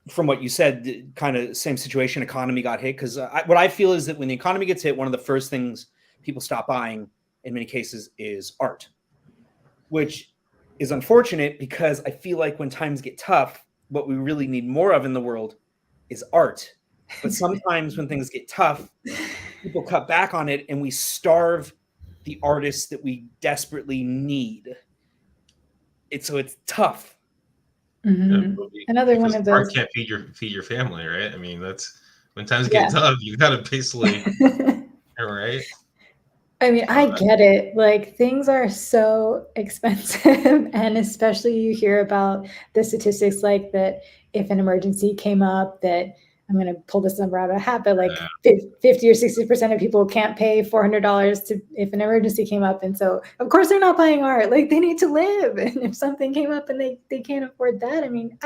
S2: from what you said, kind of same situation, economy got hit. Because what I feel is that when the economy gets hit, one of the first things people stop buying in many cases is art, which is unfortunate because I feel like when times get tough, what we really need more of in the world is art. But sometimes when things get tough, people cut back on it and we starve the artists that we desperately need. So it's tough.
S3: Mm-hmm. Another one of those.
S1: Art can't feed your family, right? I mean, that's when times get tough, you got to basically, right?
S3: I mean, I get it. Like things are so expensive, and especially you hear about the statistics like that. If an emergency came up, that I'm going to pull this number out of a hat, but like 50 or 60% of people can't pay $400 to if an emergency came up, and so of course they're not buying art. Like they need to live, and if something came up and they can't afford that, I mean,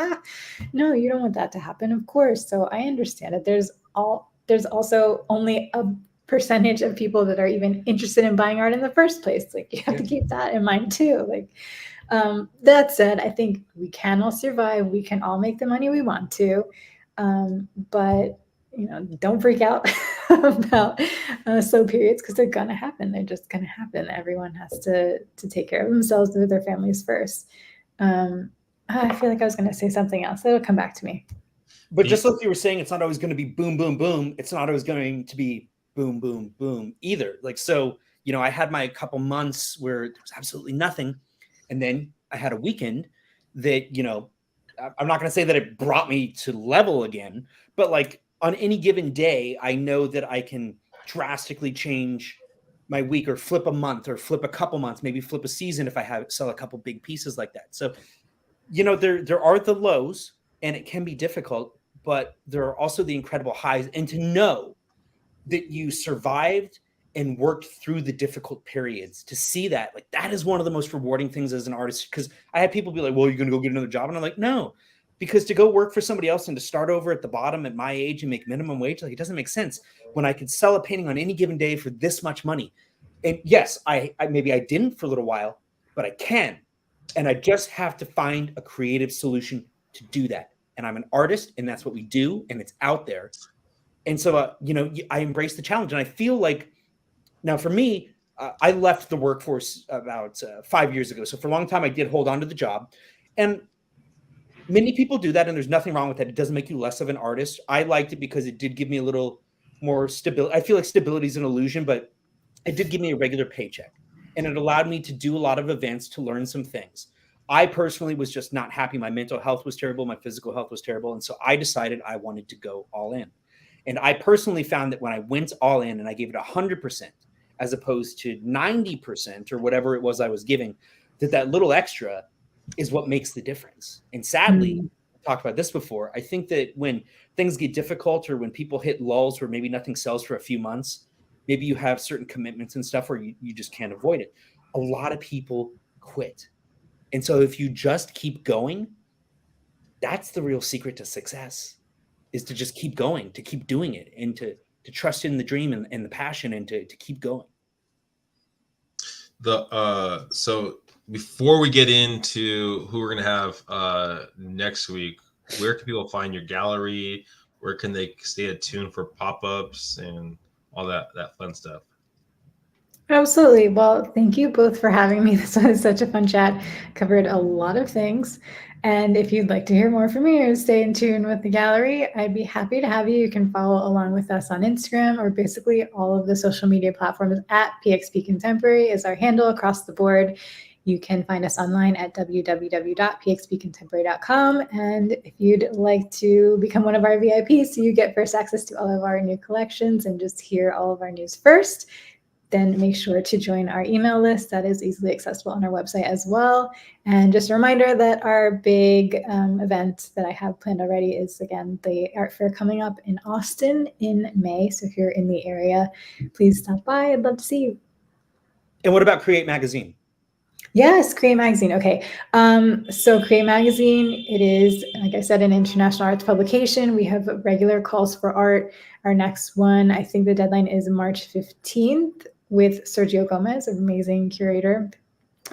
S3: no, you don't want that to happen, of course. So I understand it. There's also only a percentage of people that are even interested in buying art in the first place. Like you have to keep that in mind too. Like that said, I think we can all survive. We can all make the money we want to, but don't freak out about slow periods because they're gonna happen. They're just gonna happen. Everyone has to take care of themselves and their families first. I feel like I was gonna say something else. It'll come back to me.
S2: But just like you were saying, it's not always going to be boom, boom, boom. It's not always going to be boom, boom, boom either. Like, so, I had my couple months where there was absolutely nothing. And then I had a weekend that, I'm not going to say that it brought me to level again, but like on any given day, I know that I can drastically change my week or flip a month or flip a couple months, maybe flip a season if I sell a couple big pieces like that. So, there are the lows and it can be difficult, but there are also the incredible highs. And to know that you survived and worked through the difficult periods, to see that, like, that is one of the most rewarding things as an artist. Because I had people be like, well, you're going to go get another job. And I'm like, no, because to go work for somebody else and to start over at the bottom at my age and make minimum wage, like, it doesn't make sense when I could sell a painting on any given day for this much money. And yes, I maybe I didn't for a little while, but I can. And I just have to find a creative solution to do that. And I'm an artist and that's what we do. And it's out there. And so, I embrace the challenge. And I feel like now for me, I left the workforce about 5 years ago. So for a long time, I did hold on to the job. And many people do that. And there's nothing wrong with that. It doesn't make you less of an artist. I liked it because it did give me a little more stability. I feel like stability is an illusion, but it did give me a regular paycheck. And it allowed me to do a lot of events to learn some things. I personally was just not happy. My mental health was terrible. My physical health was terrible. And so I decided I wanted to go all in. And I personally found that when I went all in and I gave it 100% as opposed to 90% or whatever it was I was giving, that little extra is what makes the difference. And sadly, I talked about this before, I think that when things get difficult or when people hit lulls where maybe nothing sells for a few months, maybe you have certain commitments and stuff where you just can't avoid it. A lot of people quit. And so if you just keep going, that's the real secret to success, is to just keep going, to keep doing it, and to trust in the dream and the passion and to keep going.
S1: So before we get into who we're going to have next week, where can people find your gallery? Where can they stay attuned for pop-ups and all that fun stuff?
S3: Absolutely. Well, thank you both for having me. This was such a fun chat. Covered a lot of things. And if you'd like to hear more from me or stay in tune with the gallery, I'd be happy to have you. You can follow along with us on Instagram or basically all of the social media platforms at PxP Contemporary is our handle across the board. You can find us online at www.pxpcontemporary.com. And if you'd like to become one of our VIPs so you get first access to all of our new collections and just hear all of our news first, then make sure to join our email list that is easily accessible on our website as well. And just a reminder that our big event that I have planned already is, again, the art fair coming up in Austin in May. So if you're in the area, please stop by. I'd love to see you.
S2: And what about Create Magazine?
S3: Yes, Create Magazine. Okay. So Create Magazine, it is, like I said, an international arts publication. We have regular calls for art. Our next one, I think the deadline is March 15th with Sergio Gomez, an amazing curator,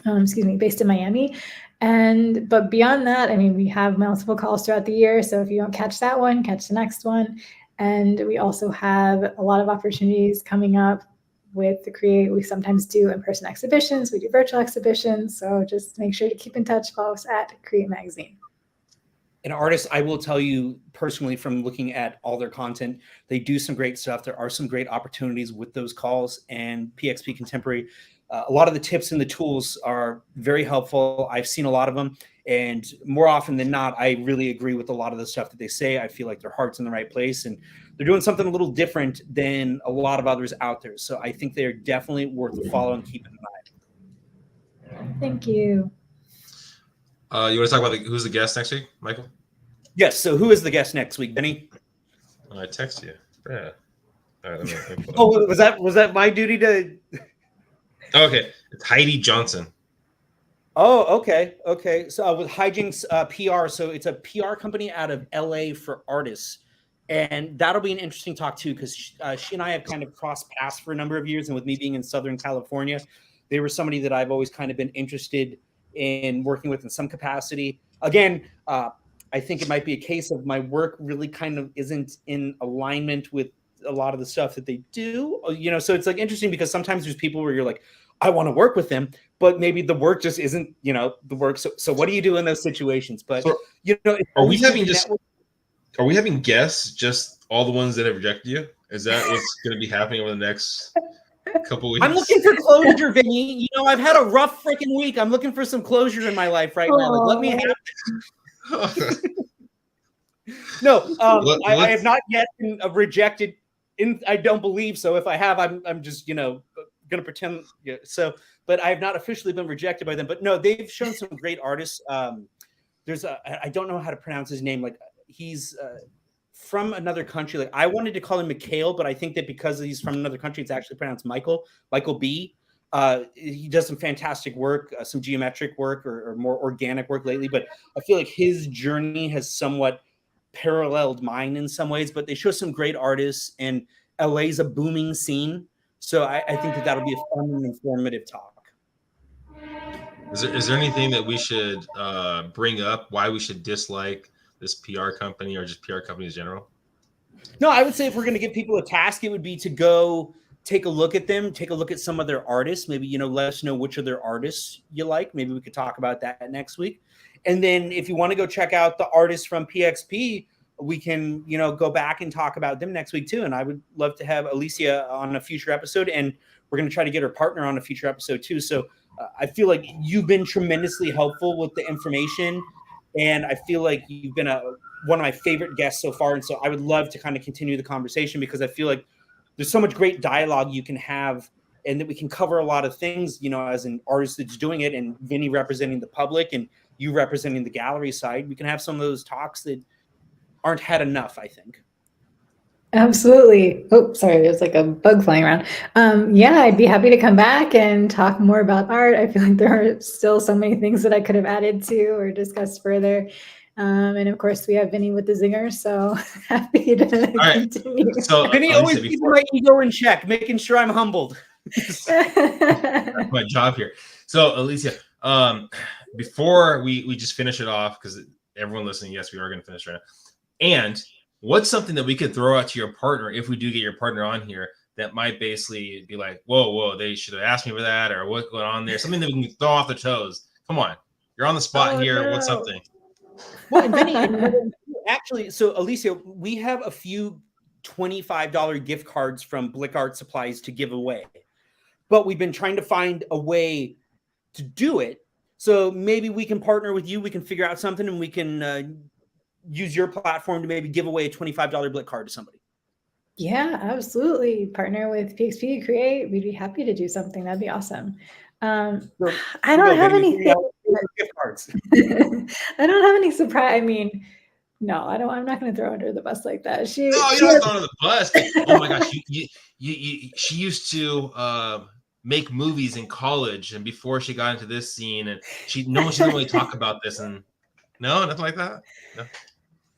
S3: based in Miami. But beyond that, I mean, we have multiple calls throughout the year. So if you don't catch that one, catch the next one. And we also have a lot of opportunities coming up with the Create. We sometimes do in-person exhibitions, we do virtual exhibitions. So just make sure to keep in touch, follow us at Create Magazine.
S2: And artists, I will tell you personally from looking at all their content, they do some great stuff. There are some great opportunities with those calls, and PxP Contemporary, a lot of the tips and the tools are very helpful. I've seen a lot of them, and more often than not, I really agree with a lot of the stuff that they say. I feel like their heart's in the right place, and they're doing something a little different than a lot of others out there. So I think they're definitely worth a follow and keep in mind.
S3: Thank you.
S1: You want to talk about who's the guest next week, Michael?
S2: Yes. So who is the guest next week, Vinnie?
S1: I text you. Yeah. All right. Let me
S2: Oh, was that my duty to?
S1: Okay, it's Heidi Johnson.
S2: Oh, okay. So with Hijinks PR, so it's a PR company out of LA for artists, and that'll be an interesting talk too, because she and I have kind of crossed paths for a number of years, and with me being in Southern California, they were somebody that I've always kind of been interested in working with in some capacity. Again, I think it might be a case of my work really kind of isn't in alignment with a lot of the stuff that they do, so it's like interesting because sometimes there's people where you're like, I want to work with them, but maybe the work just isn't, the work. So what do you do in those situations? But,
S1: are we having guests, just all the ones that have rejected you? Is that what's going to be happening over the next couple weeks?
S2: I'm looking for closure, Vinny. I've had a rough freaking week. I'm looking for some closure in my life right now. Like, let me have it. No, I have not yet been rejected. I don't believe so. If I have, I'm just, going to pretend. Yeah, but I have not officially been rejected by them. But no, they've shown some great artists. There's I don't know how to pronounce his name. Like, he's from another country. Like, I wanted to call him Mikhail, but I think that because he's from another country, it's actually pronounced Michael B. He does some fantastic work, some geometric work or more organic work lately. But I feel like his journey has somewhat paralleled mine in some ways. But they show some great artists, and LA's a booming scene. So I think that'll be a fun and informative talk.
S1: Is there anything that we should bring up, why we should dislike this PR company or just PR companies in general?
S2: No, I would say if we're going to give people a task, it would be to go take a look at them, take a look at some of their artists. Maybe, let us know which of their artists you like. Maybe we could talk about that next week. And then if you want to go check out the artists from PxP, we can, go back and talk about them next week too. And I would love to have Alicia on a future episode, and we're going to try to get her partner on a future episode too. So I feel like you've been tremendously helpful with the information, and I feel like you've been one of my favorite guests so far. And so I would love to kind of continue the conversation, because I feel like there's so much great dialogue you can have, and that we can cover a lot of things, as an artist that's doing it, and Vinnie representing the public and you representing the gallery side. We can have some of those talks that aren't had enough, I think.
S3: Absolutely. Oh, sorry, there's like a bug flying around. Yeah, I'd be happy to come back and talk more about art. I feel like there are still so many things that I could have added to or discussed further. And of course, we have Vinnie with the zinger, so happy to continue.
S1: So
S2: Vinnie always keeps my ego in check, making sure I'm humbled.
S1: That's my job here. So Alicia, before we just finish it off, because everyone listening, yes, we are going to finish right now. And what's something that we could throw out to your partner if we do get your partner on here that might basically be like, whoa, they should have asked me for that, or what's going on there? Something that we can throw off the toes. Come on, you're on the spot here.
S3: No.
S1: What's something?
S2: Well, and Vinnie, actually, so Alicia, we have a few $25 gift cards from Blick Art Supplies to give away, but we've been trying to find a way to do it. So maybe we can partner with you. We can figure out something, and we can use your platform to maybe give away a $25 Blick card to somebody.
S3: Yeah, absolutely. Partner with PxP Create. We'd be happy to do something. That'd be awesome. I don't have anything.
S2: Gift cards.
S3: I don't have any surprise. I mean, no, I don't. I'm not going to throw under the bus like that.
S1: No, you don't throw under the bus. Oh my gosh, she used to make movies in college, and before she got into this scene, and she didn't really talk about this, and no, nothing like that. No,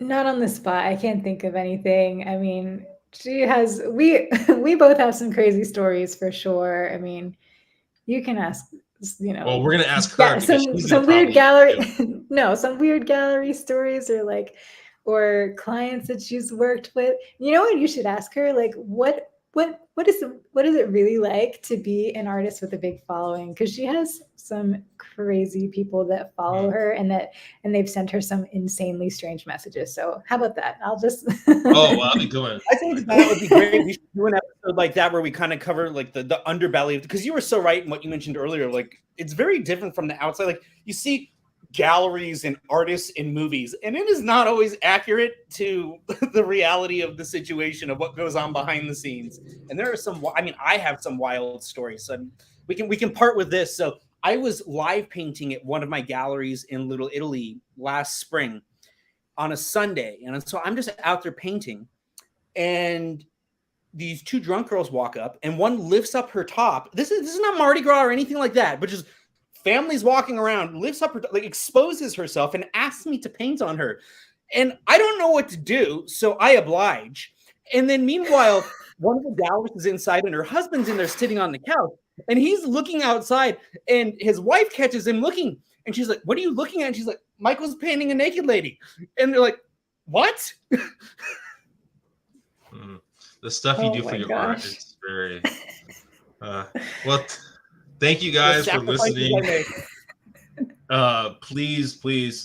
S3: not on the spot. I can't think of anything. I mean, she has. We both have some crazy stories for sure. I mean, you can ask.
S1: Well, we're gonna ask her.
S3: Some weird gallery. No, some weird gallery stories, or clients that she's worked with. You know what? You should ask her. Like, what is it really like to be an artist with a big following? Because she has some crazy people that follow her, and they've sent her some insanely strange messages. So how about that? I'll just.
S1: Oh, well, I'll be going.
S2: I think that would be great. We should do an episode like that where we kind of cover like the underbelly, because you were so right in what you mentioned earlier. Like, it's very different from the outside. Like, you see galleries and artists in movies, and it is not always accurate to the reality of the situation of what goes on behind the scenes. And there are some, I mean, I have some wild stories, so we can part with this. So I was live painting at one of my galleries in Little Italy last spring on a Sunday, and so I'm just out there painting, and these two drunk girls walk up, and one lifts up her top. This is not Mardi Gras or anything like that, but just families walking around, lifts up her, like, exposes herself and asks me to paint on her. And I don't know what to do, so I oblige. And then meanwhile, one of the gallerists is inside and her husband's in there sitting on the couch, and he's looking outside, and his wife catches him looking, and she's like, "What are you looking at?" And she's like, "Michael's painting a naked lady." And they're like, "What?"
S1: The stuff you do for your art, it's very well. Thank you guys for listening. Please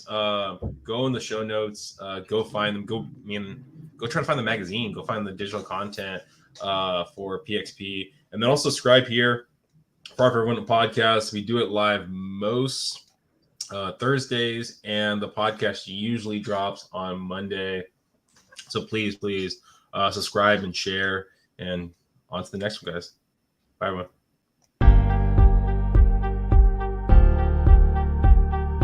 S1: go in the show notes. Go find them. Go try to find the magazine. Go find the digital content for PxP, and then also subscribe here for Art for Everyone podcast. We do it live most Thursdays, and the podcast usually drops on Monday. So please subscribe and share, and on to the next one, guys. Bye, everyone.